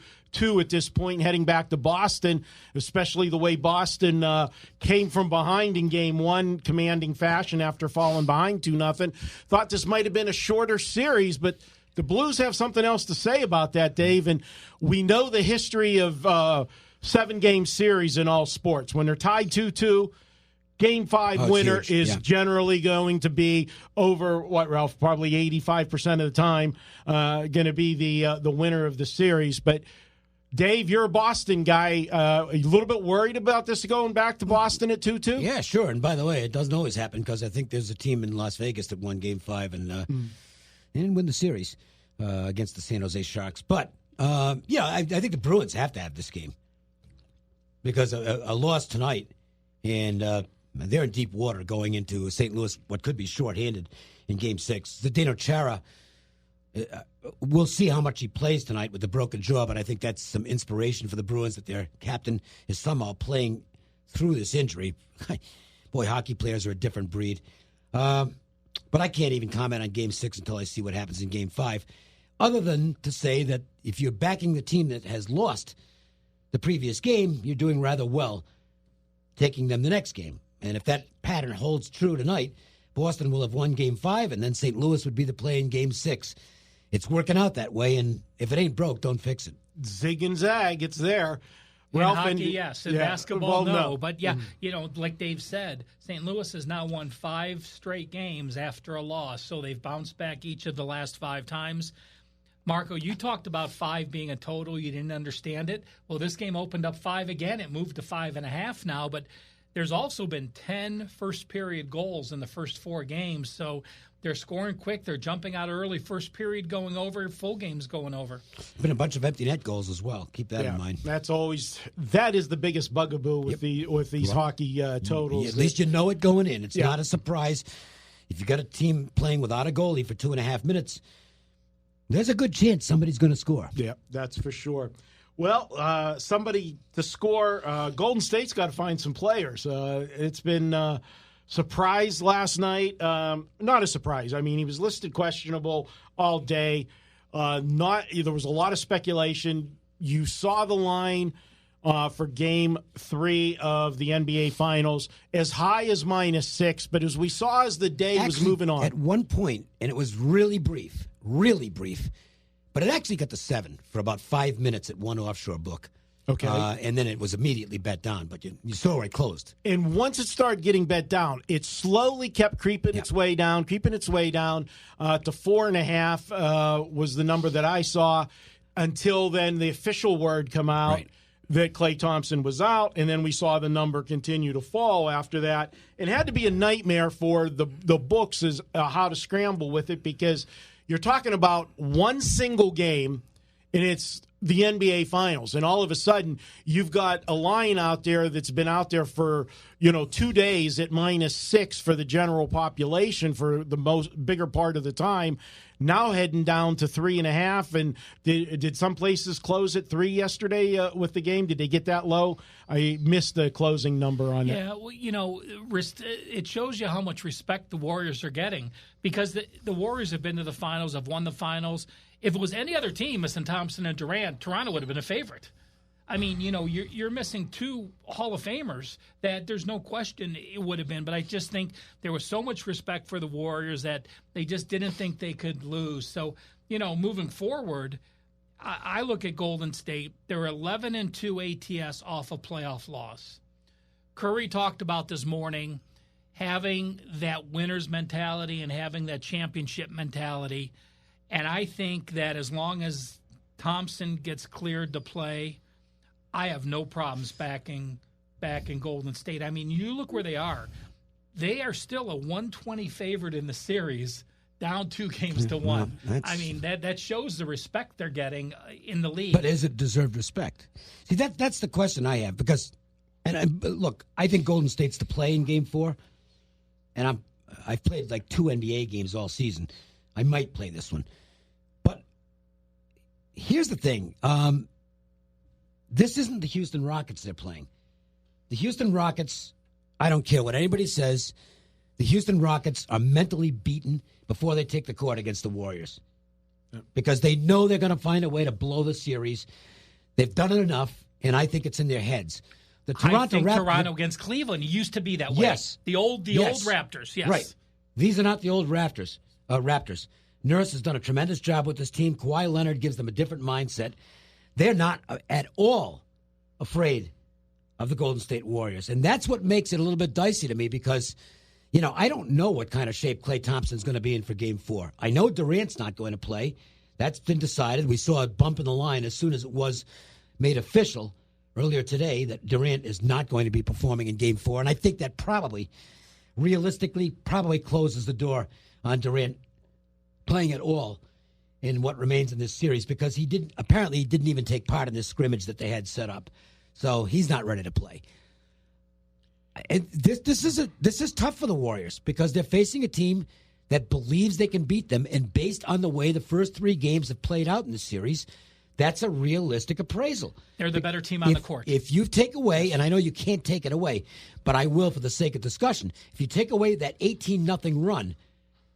at this point, heading back to Boston, especially the way Boston came from behind in Game 1, commanding fashion after falling behind 2-0. Thought this might have been a shorter series, but the Blues have something else to say about that, Dave, and we know the history of 7-game series in all sports. When they're tied 2-2, Game 5 winner is generally going to be over, what, Ralph, probably 85% of the time going to be the winner of the series. But, Dave, you're a Boston guy. Are you a little bit worried about this going back to Boston at 2-2? Yeah, sure. And by the way, it doesnth always happen because I think there's a team in Las Vegas that won Game 5 and they didn't win the series against the San Jose Sharks. But, I think the Bruins have to have this game because a loss tonight, and they're in deep water going into St. Louis, what could be shorthanded in Game 6. Zdeno Chara, we'll see how much he plays tonight with the broken jaw, but I think that's some inspiration for the Bruins that their captain is somehow playing through this injury. Boy, hockey players are a different breed. But I can't even comment on Game 6 until I see what happens in Game 5, other than to say that if you're backing the team that has lost the previous game, you're doing rather well taking them the next game. And if that pattern holds true tonight, Boston will have won Game 5, and then St. Louis would be the play in Game 6. It's working out that way, and if it ain't broke, don't fix it. Zig and zag, it's there. In hockey, yes. In basketball, no. But, Mm. like Dave said, St. Louis has now won 5 straight games after a loss, so they've bounced back each of the last 5 times. Marco, you talked about 5 being a total. You didn't understand it. Well, this game opened up 5 again. It moved to 5.5 now, but there's also been 10 first-period goals in the first 4 games, so they're scoring quick. They're jumping out early. First period going over, full games going over. Been a bunch of empty net goals as well. Keep that in mind. That is the biggest bugaboo with these hockey totals. At least you know it going in. It's not a surprise. If you got a team playing without a goalie for 2.5 minutes, there's a good chance somebody's going to score. Yeah, that's for sure. Well, somebody to score. Golden State's got to find some players. It's been surprise last night. Not a surprise. I mean, he was listed questionable all day. There was a lot of speculation. You saw the line for Game 3 of the NBA Finals as high as -6, but as we saw as the day was moving on. At one point, and it was really brief, but it actually got to 7 for about 5 minutes at one offshore book. Okay. And then it was immediately bet down, but you saw where it closed. And once it started getting bet down, it slowly kept creeping its way down to 4.5 was the number that I saw, until then the official word come out that Klay Thompson was out, and then we saw the number continue to fall after that. It had to be a nightmare for the books as how to scramble with it, because you're talking about one single game, and it's the NBA Finals, and all of a sudden you've got a line out there that's been out there for 2 days at -6 for the general population for the bigger part of the time, now heading down to 3.5. And did some places close at 3 yesterday with the game? Did they get that low? I missed the closing number on that. Yeah, well, it shows you how much respect the Warriors are getting, because the Warriors have been to the finals, have won the finals. If it was any other team missing Thompson and Durant, Toronto would have been a favorite. I mean, you're missing 2 Hall of Famers that there's no question it would have been. But I just think there was so much respect for the Warriors that they just didn't think they could lose. So, moving forward, I look at Golden State. They're 11-2 ATS off a playoff loss. Curry talked about this morning having that winner's mentality and having that championship mentality. And I think that as long as Thompson gets cleared to play, I have no problems backing Golden State. I mean, you look where they are. They are still a 120 favorite in the series, down 2 games to 1. I mean, that shows the respect they're getting in the league. But is it deserved respect? See, that's the question I have, because, look, I think Golden State's the play in Game 4, and I've played like 2 NBA games all season. I might play this one. But here's the thing. This isn't the Houston Rockets they're playing. The Houston Rockets, I don't care what anybody says, the Houston Rockets are mentally beaten before they take the court against the Warriors. Because they know they're going to find a way to blow the series. They've done it enough, and I think it's in their heads. Toronto against Cleveland used to be that way. Yes. The old Raptors, yes. Right. These are not the old Raptors. Nurse has done a tremendous job with this team. Kawhi Leonard gives them a different mindset. They're not at all afraid of the Golden State Warriors. And that's what makes it a little bit dicey to me, because, I don't know what kind of shape Klay Thompson's going to be in for Game 4. I know Durant's not going to play. That's been decided. We saw a bump in the line as soon as it was made official earlier today that Durant is not going to be performing in Game 4. And I think that realistically closes the door on Durant playing at all in what remains in this series, because he didn't even take part in this scrimmage that they had set up. So he's not ready to play. And this is tough for the Warriors, because they're facing a team that believes they can beat them, and based on the way the first 3 games have played out in the series, that's a realistic appraisal. They're the better team on the court. If you take away, and I know you can't take it away, but I will for the sake of discussion, if you take away that 18-0 run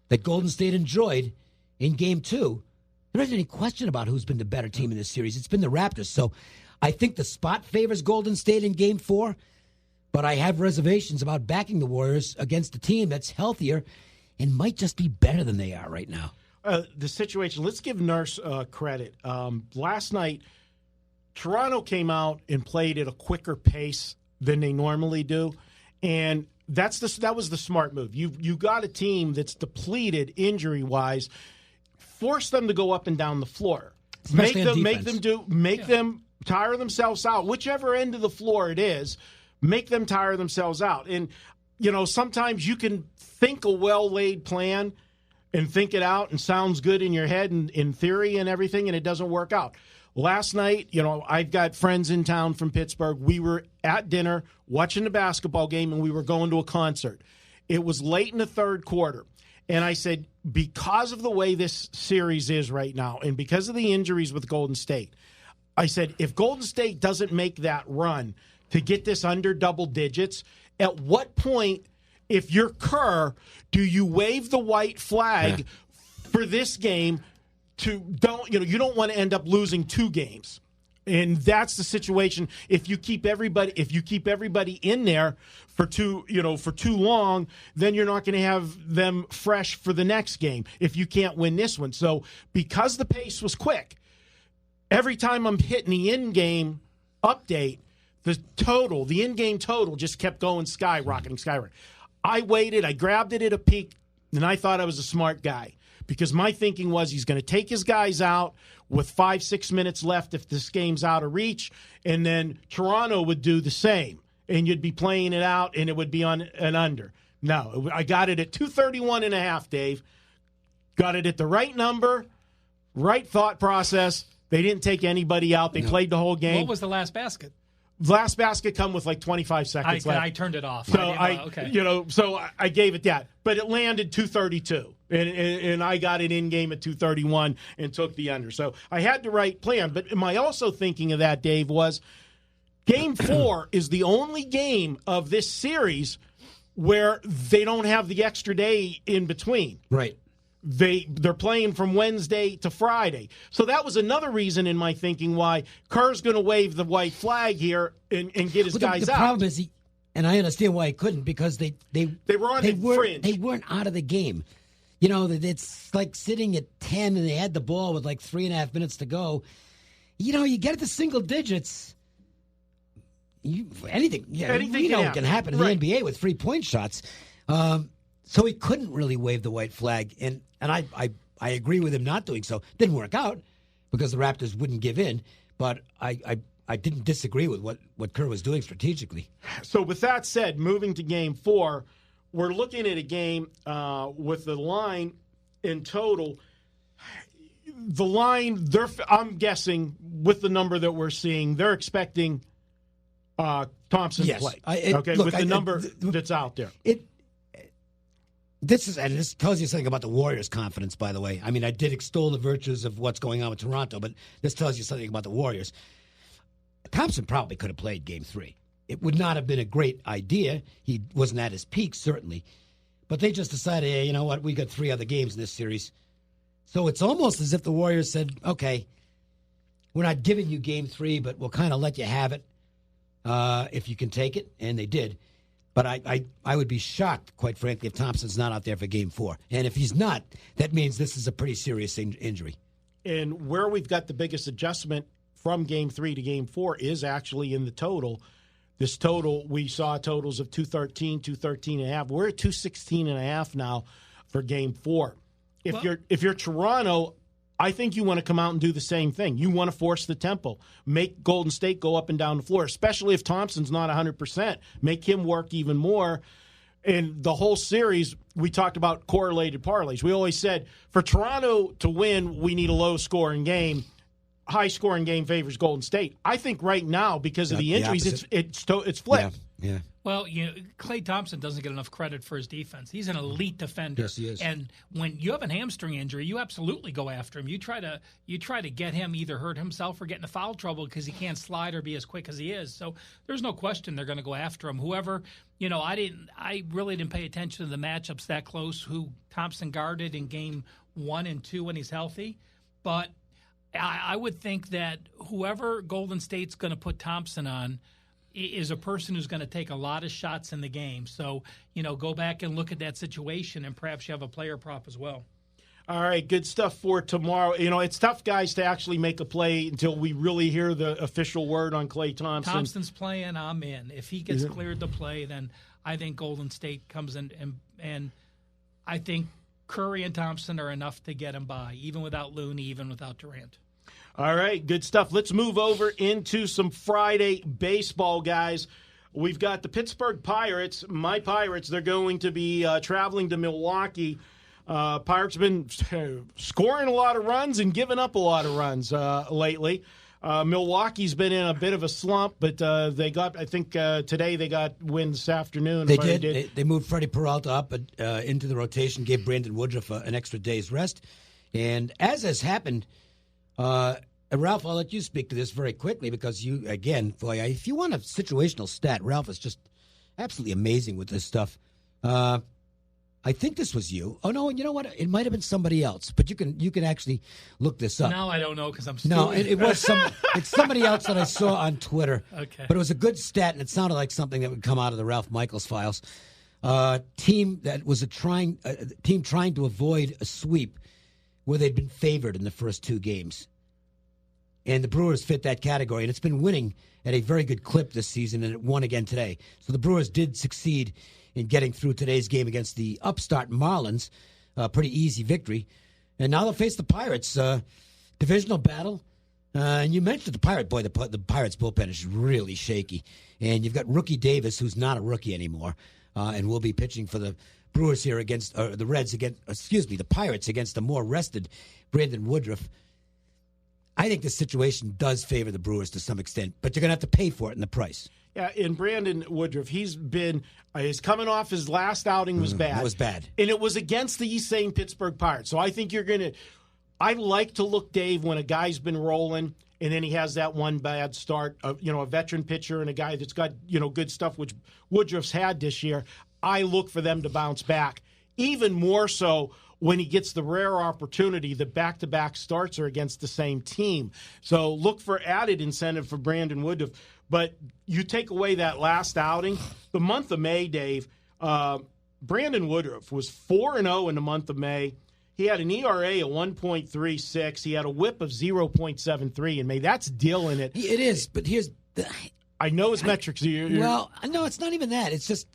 that Golden State enjoyed in Game 2, there isn't any question about who's been the better team in this series. It's been the Raptors. So I think the spot favors Golden State in Game 4, but I have reservations about backing the Warriors against a team that's healthier and might just be better than they are right now. The situation, let's give Nurse credit. Last night, Toronto came out and played at a quicker pace than they normally do, and that was the smart move. You got a team that's depleted injury-wise. Force them to go up and down the floor. Make them tire themselves out. Whichever end of the floor it is, make them tire themselves out. And, sometimes you can think a well-laid plan and think it out and sounds good in your head and in theory and everything, and it doesn't work out. Last night, I've got friends in town from Pittsburgh. We were at dinner watching the basketball game, and we were going to a concert. It was late in the third quarter. And I said, because of the way this series is right now and because of the injuries with Golden State, I said, if Golden State doesn't make that run to get this under double digits, at what point, if you're Kerr, do you wave the white flag for this game you don't want to end up losing 2 games. And that's the situation. If you keep everybody in there for too long, then you're not going to have them fresh for the next game if you can't win this one. So because the pace was quick, every time I'm hitting the in-game update, the in-game total just kept going skyrocketing. I waited, I grabbed it at a peak, and I thought I was a smart guy. Because my thinking was he's going to take his guys out with 5-6 minutes left if this game's out of reach, and then Toronto would do the same, and you'd be playing it out, and it would be on an under. No, I got it at 231.5, Dave. Got it at the right number, right thought process. They didn't take anybody out. They played the whole game. What was the last basket? Last basket come with like 25 seconds left. I turned it off. So I gave it that. But it landed 232. And I got it in game at 231 and took the under. So I had the right plan. But am I also thinking of that, Dave, was Game 4 is the only game of this series where they don't have the extra day in between. Right. They're playing from Wednesday to Friday. So that was another reason in my thinking why Kerr's going to wave the white flag here and get his guys out. The problem is, and I understand why he couldn't, because they were on the fringe. They weren't out of the game. It's like sitting at 10 and they had the ball with like 3.5 minutes to go. You get it to single digits. Anything can happen in the NBA with 3-point shots. So he couldn't really wave the white flag, and I agree with him not doing so. Didn't work out because the Raptors wouldn't give in, but I didn't disagree with what Kerr was doing strategically. So with that said, moving to Game 4, we're looking at a game with the line in total. The line, I'm guessing, with the number that we're seeing, they're expecting Thompson to play. With the number that's out there. This tells you something about the Warriors' confidence, by the way. I mean, I did extol the virtues of what's going on with Toronto, but this tells you something about the Warriors. Thompson probably could have played Game 3. It would not have been a great idea. He wasn't at his peak, certainly. But they just decided, hey, you know what, we got 3 other games in this series. So it's almost as if the Warriors said, okay, we're not giving you Game 3, but we'll kind of let you have it if you can take it. And they did. But I would be shocked, quite frankly, if Thompson's not out there for Game 4. And if he's not, that means this is a pretty serious injury. And where we've got the biggest adjustment from Game 3 to Game 4 is actually in the total. This total, we saw totals of 213, 213.5. We're at 216.5 now for Game 4. If you're Toronto, I think you want to come out and do the same thing. You want to force the tempo. Make Golden State go up and down the floor, especially if Thompson's not 100%. Make him work even more. In the whole series, we talked about correlated parlays. We always said, for Toronto to win, we need a low-scoring game. High-scoring game favors Golden State. I think right now, because of the injuries, it's flipped. Yeah. Well, Klay Thompson doesn't get enough credit for his defense. He's an elite defender. Yes, he is. And when you have a hamstring injury, you absolutely go after him. You try to get him either hurt himself or get into foul trouble because he can't slide or be as quick as he is. So there's no question they're going to go after him. Whoever, I really didn't pay attention to the matchups that close who Thompson guarded in Game 1 and 2 when he's healthy, but I would think that whoever Golden State's going to put Thompson on, is a person who's going to take a lot of shots in the game. So, go back and look at that situation, and perhaps you have a player prop as well. All right, good stuff for tomorrow. It's tough, guys, to actually make a play until we really hear the official word on Klay Thompson. Thompson's playing, I'm in. If he gets cleared to play, then I think Golden State comes in, and I think Curry and Thompson are enough to get him by, even without Looney, even without Durant. All right, good stuff. Let's move over into some Friday baseball, guys. We've got the Pittsburgh Pirates. My Pirates, they're going to be traveling to Milwaukee. Pirates have been scoring a lot of runs and giving up a lot of runs lately. Milwaukee's been in a bit of a slump, but they got, I think today they got win this afternoon. They did. They moved Freddie Peralta up into the rotation, gave Brandon Woodruff an extra day's rest. And as has happened, Ralph, I'll let you speak to this very quickly because you, again, boy, if you want a situational stat, Ralph is just absolutely amazing with this stuff. I think this was you. Oh no, you know what? It might have been somebody else, but you can actually look this up. Now I don't know because I'm still. No, it was it's somebody else that I saw on Twitter. Okay, but it was a good stat, and it sounded like something that would come out of the Ralph Michaels files. Team that was team trying to avoid a sweep where they'd been favored in the first two games, and the Brewers fit that category, and it's been winning at a very good clip this season, and it won again today. So the Brewers did succeed in getting through today's game against the upstart Marlins. Pretty easy victory. And now they'll face the Pirates. Divisional battle. And you mentioned the Pirate. Boy, the Pirates bullpen is really shaky. And you've got rookie Davis, who's not a rookie anymore, and will be pitching for the Brewers here against the Pirates against a more rested Brandon Woodruff. I think the situation does favor the Brewers to some extent, but you're going to have to pay for it in the price. Yeah, and Brandon Woodruff, he's coming off his last outing was bad. That was bad. And it was against the same Pittsburgh Pirates. So I think I like to look, Dave, when a guy's been rolling and then he has that one bad start, a veteran pitcher and a guy that's got, good stuff, which Woodruff's had this year. I look for them to bounce back. Even more so when he gets the rare opportunity that back-to-back starts are against the same team. So look for added incentive for Brandon Woodruff. But you take away that last outing, the month of May, Dave, Brandon Woodruff was 4-0 in the month of May. He had an ERA of 1.36. He had a whip of 0.73 in May. That's dealing it. It is, but I know his metrics. Well, no, it's not even that. It's just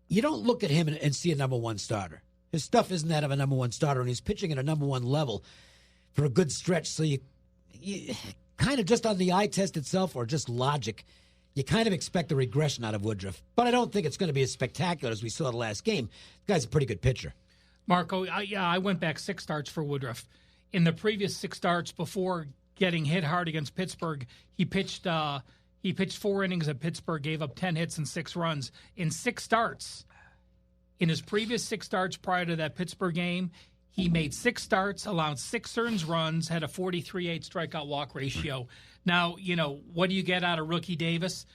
you don't look at him and see a number one starter. His stuff isn't that of a number one starter, and he's pitching at a number one level for a good stretch. So you kind of just on the eye test itself or just logic, you kind of expect a regression out of Woodruff. But I don't think it's going to be as spectacular as we saw the last game. The guy's a pretty good pitcher. Marco, I went back 6 starts for Woodruff. In the previous 6 starts before getting hit hard against Pittsburgh, he pitched 4 innings at Pittsburgh, gave up 10 hits and 6 runs. In 6 starts, in his previous 6 starts prior to that Pittsburgh game, he made 6 starts, allowed 6 earned runs, had a 43.8 strikeout walk ratio. Now, what do you get out of rookie Davis?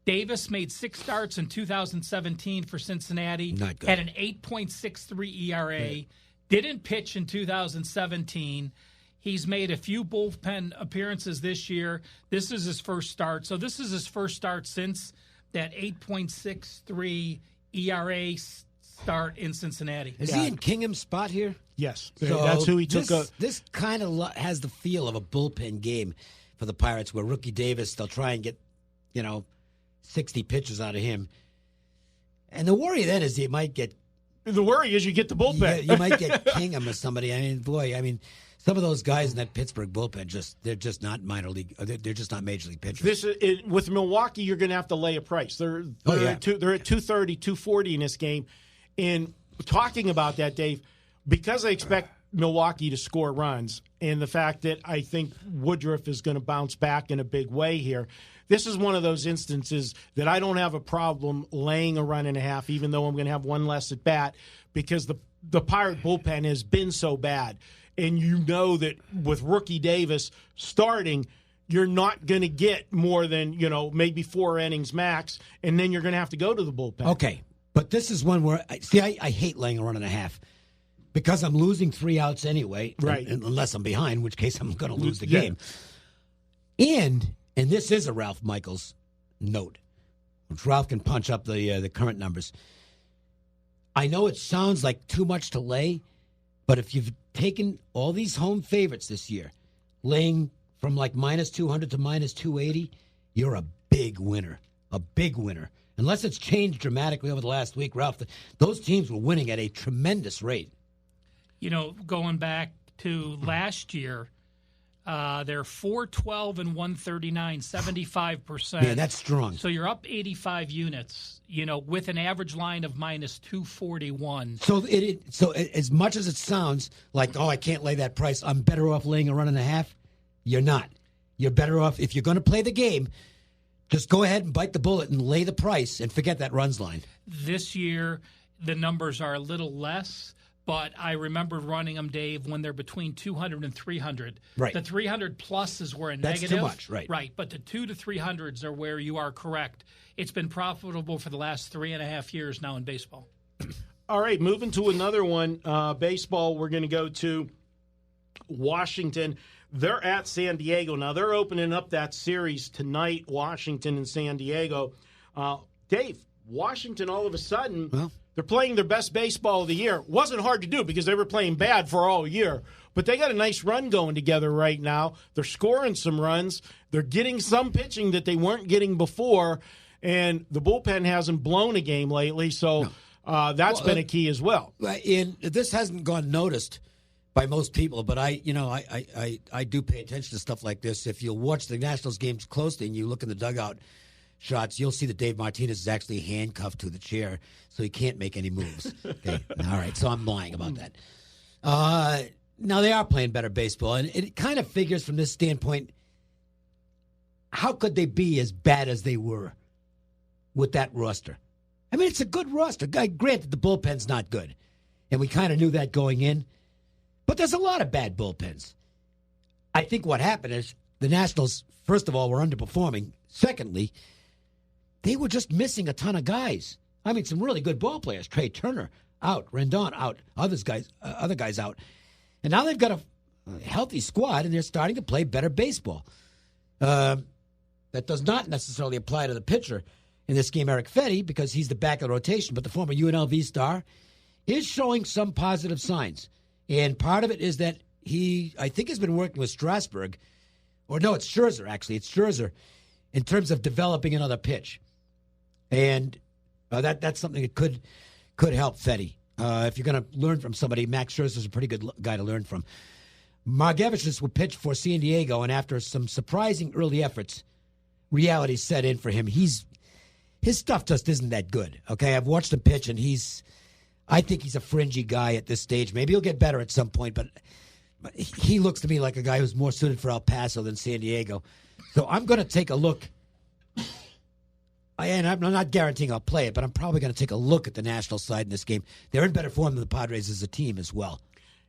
Davis made 6 starts in 2017 for Cincinnati, Not good. had an 8.63 ERA, didn't pitch in 2017. He's made a few bullpen appearances this year. This is his first start. So this is his first start since that 8.63 ERA start in Cincinnati. Is he in Kingham's spot here? Yes. So that's who he took. This kind of has the feel of a bullpen game for the Pirates where rookie Davis, they'll try and get, 60 pitches out of him. And the worry then is you might get... The worry is you get the bullpen. You might get Kingham or somebody. Some of those guys in that Pittsburgh bullpen, they're just not minor league. They're just not major league pitchers. With Milwaukee, you're going to have to lay a price. They're at 230, 240 in this game. And talking about that, Dave, because I expect Milwaukee to score runs and the fact that I think Woodruff is going to bounce back in a big way here, this is one of those instances that I don't have a problem laying a run and a half, even though I'm going to have one less at bat, because the Pirate bullpen has been so bad. And you know that with rookie Davis starting, you're not going to get more than, maybe 4 innings max, and then you're going to have to go to the bullpen. Okay, but this is one where, I hate laying a run and a half because I'm losing 3 outs anyway, right? Unless I'm behind, in which case I'm going to lose the game. And this is a Ralph Michaels note. Which Ralph can punch up the current numbers. I know it sounds like too much to lay, but if you've taken all these home favorites this year, laying from like minus 200 to minus 280, you're a big winner. A big winner. Unless it's changed dramatically over the last week, Ralph, those teams were winning at a tremendous rate. Going back to last year, they're 412 and 139, 75%. Yeah, that's strong. So you're up 85 units, with an average line of minus 241. So as much as it sounds like, I can't lay that price, I'm better off laying a run and a half, you're not. You're better off, if you're going to play the game, just go ahead and bite the bullet and lay the price and forget that runs line. This year, the numbers are a little less, but I remember running them, Dave, when they're between 200 and 300. Right. The 300 pluses were a That's negative. too much, right. Right, but the 2 to 300s are where you are correct. It's been profitable for the last 3.5 years now in baseball. All right, moving to another one. Baseball, we're going to go to Washington. They're at San Diego. Now, they're opening up that series tonight, Washington and San Diego. Dave, Washington all of a sudden, they're playing their best baseball of the year. Wasn't hard to do because they were playing bad for all year. But they got a nice run going together right now. They're scoring some runs. They're getting some pitching that they weren't getting before. And the bullpen hasn't blown a game lately, so that's been a key as well. And this hasn't gone noticed by most people, but I do pay attention to stuff like this. If you watch the Nationals games closely and you look in the dugout shots, you'll see that Dave Martinez is actually handcuffed to the chair, so he can't make any moves. Okay, all right, so I'm lying about that. Now, they are playing better baseball, and it kind of figures from this standpoint, how could they be as bad as they were with that roster? I mean, it's a good roster. Granted, the bullpen's not good, and we kind of knew that going in. But there's a lot of bad bullpens. I think what happened is the Nationals, first of all, were underperforming. Secondly, they were just missing a ton of guys. I mean, some really good ball players. Trey Turner out, Rendon out, other guys out. And now they've got a healthy squad, and they're starting to play better baseball. That does not necessarily apply to the pitcher in this game, Eric Fetty, because he's the back of the rotation. But the former UNLV star is showing some positive signs. And part of it is that I think, has been working with Strasburg. Or no, it's Scherzer, actually. It's Scherzer in terms of developing another pitch. And that's something that could help Fetty. If you're going to learn from somebody, Max Scherzer's a pretty good guy to learn from. Margevicius will pitch for San Diego, and after some surprising early efforts, reality set in for him. His stuff just isn't that good. Okay, I've watched him pitch, and I think he's a fringy guy at this stage. Maybe he'll get better at some point, but he looks to me like a guy who's more suited for El Paso than San Diego. So I'm going to take a look. And I'm not guaranteeing I'll play it, but I'm probably going to take a look at the National side in this game. They're in better form than the Padres as a team as well.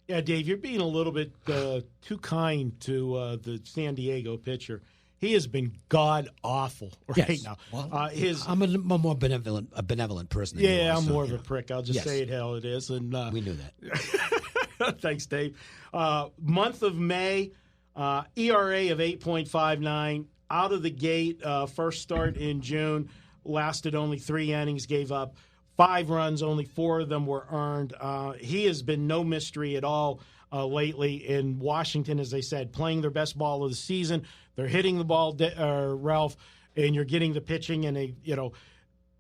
Yeah, Dave, you're being a little bit too kind to the San Diego pitcher. He has been god-awful right now. Well, I'm a more benevolent person than you are, I'm so, more of a prick. I'll just say it how it is. And we knew that. Thanks, Dave. Month of May, ERA of 8.59. Out of the gate, first start in June, lasted only 3 innings, gave up 5 runs, only 4 of them were earned. He has been no mystery at all lately in Washington, as I said, playing their best ball of the season. They're hitting the ball, Ralph, and you're getting the pitching. And,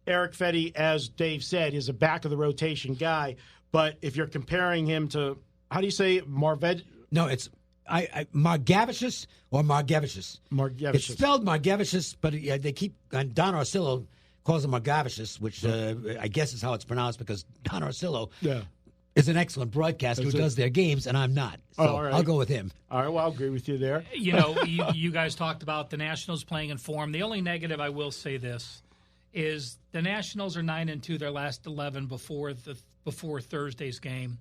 Eric Fetty, as Dave said, is a back-of-the-rotation guy. But if you're comparing him to, how do you say it, No, it's Margevicius or Margevicius. Margevicius. It's spelled Margevicius, but they keep Don Orsillo calls him Margevicius, which I guess is how it's pronounced because Don Orsillo is an excellent broadcaster who does their games, and I'm not. So I'll go with him. All right, well, I'll agree with you there. You guys talked about the Nationals playing in form. The only negative, I will say this, is the Nationals are 9-2 their last 11 before Thursday's game.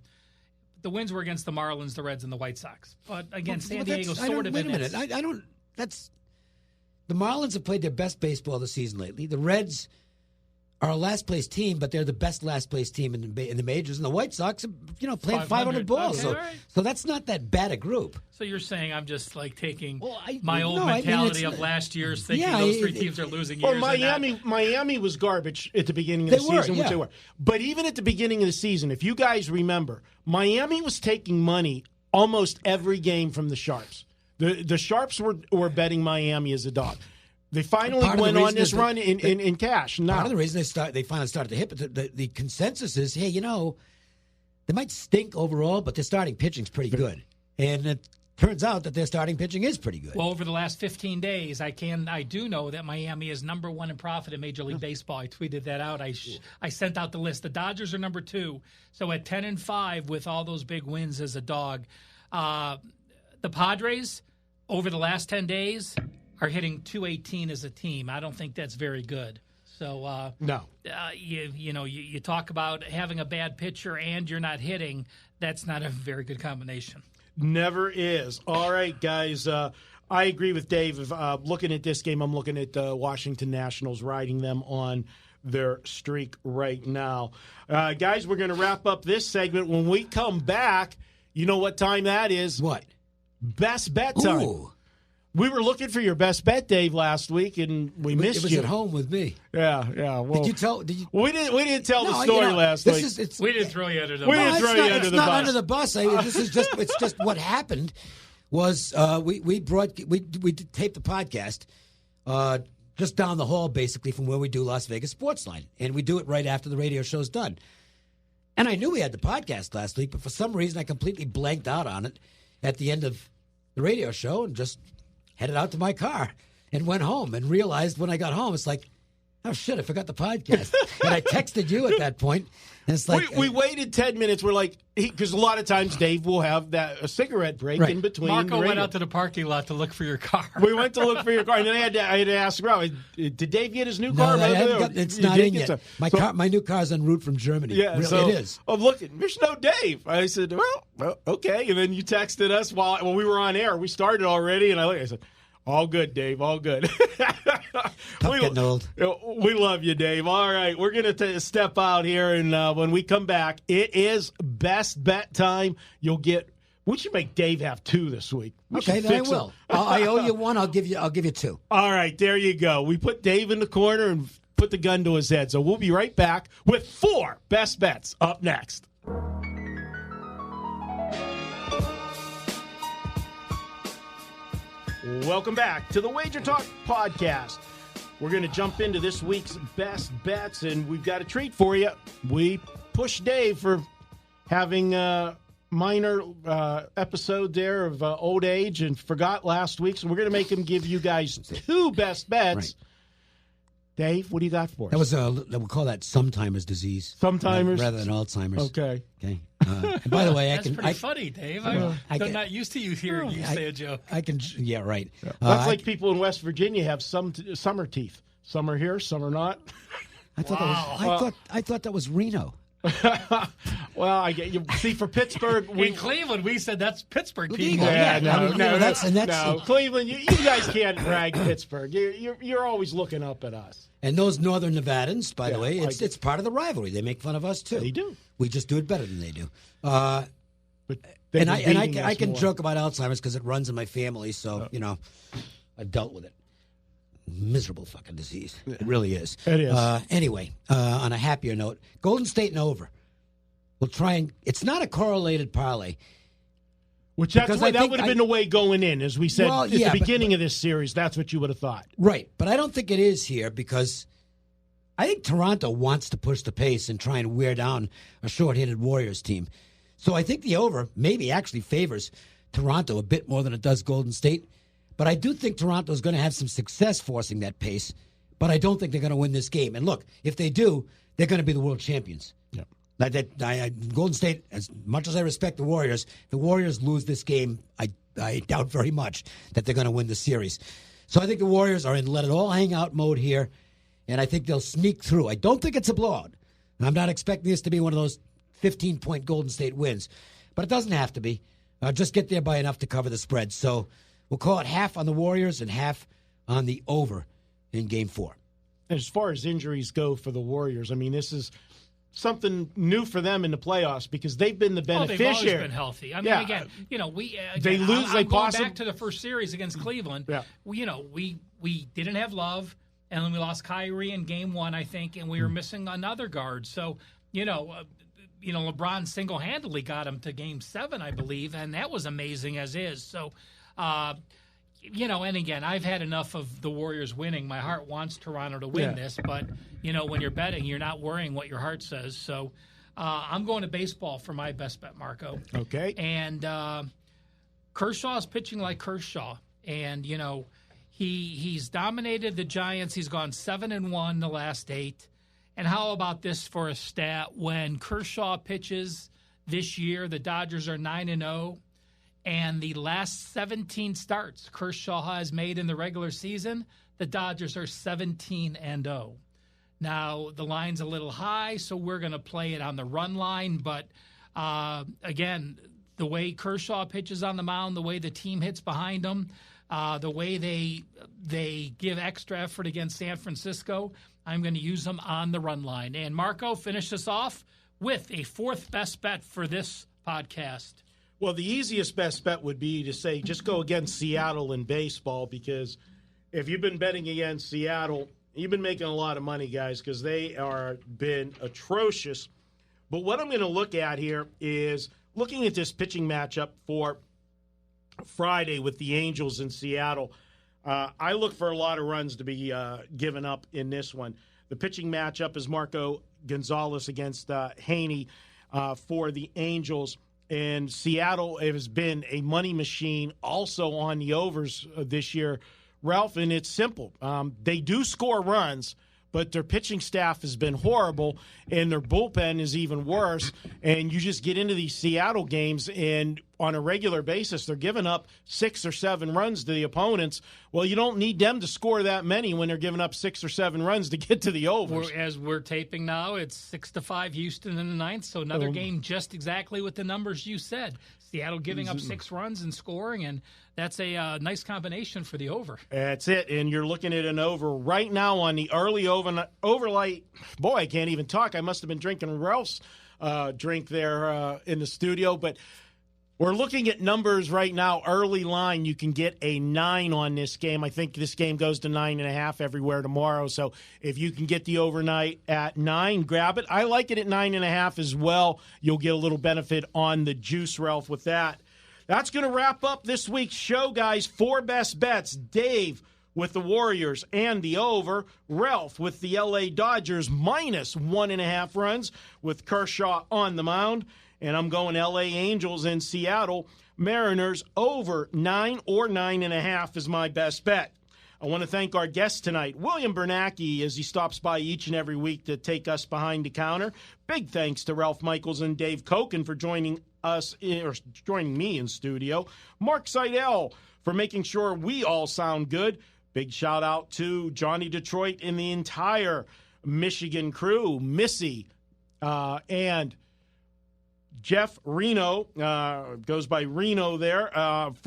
The wins were against the Marlins, the Reds, and the White Sox. But again, San Diego sort of. Wait a minute. I don't. That's the Marlins have played their best baseball of the season lately. The Reds are a last-place team, but they're the best last-place team in the majors. And the White Sox are, playing 500 balls. Okay, so, right. so that's not that bad a group. So you're saying I'm just like taking old no, mentality of last year's, thinking those three teams are losing years. Well, Miami was garbage at the beginning of the season, which they were. But even at the beginning of the season, if you guys remember, Miami was taking money almost every game from the Sharps. The Sharps were betting Miami as a dog. They finally went on this run in cash. Part of the reason they finally started to hit, but the consensus is, hey, they might stink overall, but their starting pitching's pretty good. And it turns out that their starting pitching is pretty good. Well, over the last 15 days, I do know that Miami is number 1 in profit in Major League Baseball. I tweeted that out. I sent out the list. The Dodgers are number 2. So at 10-5 with all those big wins as a dog, the Padres over the last 10 days are hitting 218 as a team. I don't think that's very good. So no, you talk about having a bad pitcher and you're not hitting. That's not a very good combination. Never is. All right, guys. I agree with Dave. Looking at this game, I'm looking at Washington Nationals, riding them on their streak right now. Guys, we're going to wrap up this segment. When we come back, you know what time that is? What? Best bet time. Ooh. We were looking for your best bet, Dave, last week, and we missed you. It was at home with me. Yeah. Well, did you tell? We didn't tell the story last week. We didn't throw you under the bus. We didn't throw you under the bus. It's not under the bus. It's just what happened was we taped the podcast just down the hall, basically, from where we do Las Vegas Sportsline, and we do it right after the radio show's done. And I knew we had the podcast last week, but for some reason I completely blanked out on it at the end of the radio show and just headed out to my car and went home and realized when I got home, it's like, oh, shit, I forgot the podcast. And I texted you at that point. And it's like we waited 10 minutes. We're like, because a lot of times Dave will have a cigarette break in between. Marco went out to the parking lot to look for your car. We went to look for your car. And then I had to ask Ralph, did Dave get his new car? It's not in yet. My new car's en route from Germany. Yeah, really, it is. I'm looking. There's no Dave. I said, well, okay. And then you texted us while we were on air. We started already. And I said, all good, Dave. All good. Getting old. We love you, Dave. All right, we're going to step out here, and when we come back, it is best bet time. We should make Dave have 2 this week. Okay, then I will. I owe you 1. I'll give you 2. All right, there you go. We put Dave in the corner and put the gun to his head. So we'll be right back with 4 best bets up next. Welcome back to the WagerTalk Podcast. We're going to jump into this week's best bets, and we've got a treat for you. We pushed Dave for having a minor episode there of old age and forgot last week, so we're going to make him give you guys 2 best bets. Right. Dave, what do you got for us? That was we'll call that sometimers disease. Sometimers? Rather than Alzheimer's. Okay. And by the way, That's pretty funny, Dave. I'm not used to you hearing you say a joke. Yeah, right. That's like people in West Virginia have some summer teeth. Some are here, some are not. I thought that was Reno. Well, I get you. See, for Pittsburgh, in Cleveland, we said that's Pittsburgh people. No, Cleveland. You guys can't drag Pittsburgh. You're always looking up at us. And those Northern Nevadans, by the way, it's part of the rivalry. They make fun of us too. They do. We just do it better than they do. But I can joke about Alzheimer's because it runs in my family. So I've dealt with it. Miserable fucking disease. It really is. It is. Anyway, on a happier note, Golden State and over. We'll try and it's not a correlated parlay. That would have been the way going in, as we said at the beginning of this series. That's what you would have thought. Right. But I don't think it is here because I think Toronto wants to push the pace and try and wear down a short-handed Warriors team. So I think the over maybe actually favors Toronto a bit more than it does Golden State. But I do think Toronto is going to have some success forcing that pace, but I don't think they're going to win this game. And look, if they do, they're going to be the world champions. Yeah. Golden State, as much as I respect the Warriors lose this game, I doubt very much that they're going to win the series. So I think the Warriors are in let-it-all-hang-out mode here, and I think they'll sneak through. I don't think it's a blowout. I'm not expecting this to be one of those 15-point Golden State wins, but it doesn't have to be. Just get there by enough to cover the spread. So we'll call it half on the Warriors and half on the over in Game 4. as far as injuries go for the Warriors, I mean, this is something new for them in the playoffs because they've been the beneficiary. They've always been healthy. I mean, again, they lose. I'm going back to the first series against Cleveland. Yeah. We didn't have Love, and then we lost Kyrie in Game 1, I think, and we were missing another guard. So, LeBron single-handedly got him to Game 7, I believe, and that was amazing as is. So, and again, I've had enough of the Warriors winning. My heart wants Toronto to win this, but, when you're betting, you're not worrying what your heart says. So I'm going to baseball for my best bet, Marco. Okay. And Kershaw's pitching like Kershaw. And, he's dominated the Giants. He's gone 7-1 the last 8. And how about this for a stat? When Kershaw pitches this year, the Dodgers are 9-0. And the last 17 starts Kershaw has made in the regular season, the Dodgers are 17-0. Now, the line's a little high, so we're going to play it on the run line. But, again, the way Kershaw pitches on the mound, the way the team hits behind him, the way they give extra effort against San Francisco, I'm going to use them on the run line. And, Marco, finish this off with a fourth best bet for this podcast. Well, the easiest best bet would be to say just go against Seattle in baseball because if you've been betting against Seattle, you've been making a lot of money, guys, because they are been atrocious. But what I'm going to look at here is looking at this pitching matchup for Friday with the Angels in Seattle. I look for a lot of runs to be given up in this one. The pitching matchup is Marco Gonzalez against Haney for the Angels. And Seattle has been a money machine also on the overs this year, Ralph, and it's simple. They do score runs, but their pitching staff has been horrible, and their bullpen is even worse. And you just get into these Seattle games, and on a regular basis, they're giving up 6 or 7 runs to the opponents. Well, you don't need them to score that many when they're giving up 6 or 7 runs to get to the overs. As we're taping now, it's 6-5 Houston in the 9th, so another game just exactly with the numbers you said. Seattle giving up 6 runs and scoring, and that's a nice combination for the over. That's it, and you're looking at an over right now on the early overlight. Boy, I can't even talk. I must have been drinking Ralph's drink there in the studio, but we're looking at numbers right now. Early line, you can get a 9 on this game. I think this game goes to 9.5 everywhere tomorrow. So if you can get the overnight at 9, grab it. I like it at 9.5 as well. You'll get a little benefit on the juice, Ralph, with that. That's going to wrap up this week's show, guys. 4 best bets. Dave with the Warriors and the over. Ralph with the LA Dodgers minus 1.5 runs with Kershaw on the mound. And I'm going LA Angels and Seattle Mariners over 9 or 9.5 is my best bet. I want to thank our guest tonight, William Bernanke, as he stops by each and every week to take us behind the counter. Big thanks to Ralph Michaels and Dave Cokin for joining me in studio. Mark Seidel for making sure we all sound good. Big shout out to Johnny Detroit and the entire Michigan crew, Missy, and Jeff Reno, goes by Reno there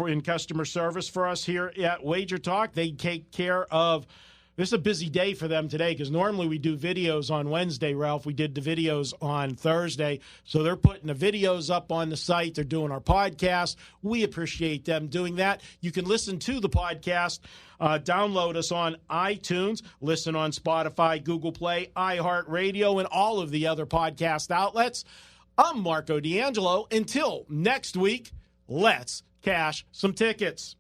in customer service for us here at WagerTalk. They take care of – this is a busy day for them today because normally we do videos on Wednesday, Ralph. We did the videos on Thursday. So they're putting the videos up on the site. They're doing our podcast. We appreciate them doing that. You can listen to the podcast. Download us on iTunes. Listen on Spotify, Google Play, iHeartRadio, and all of the other podcast outlets. I'm Marco D'Angelo. Until next week, let's cash some tickets.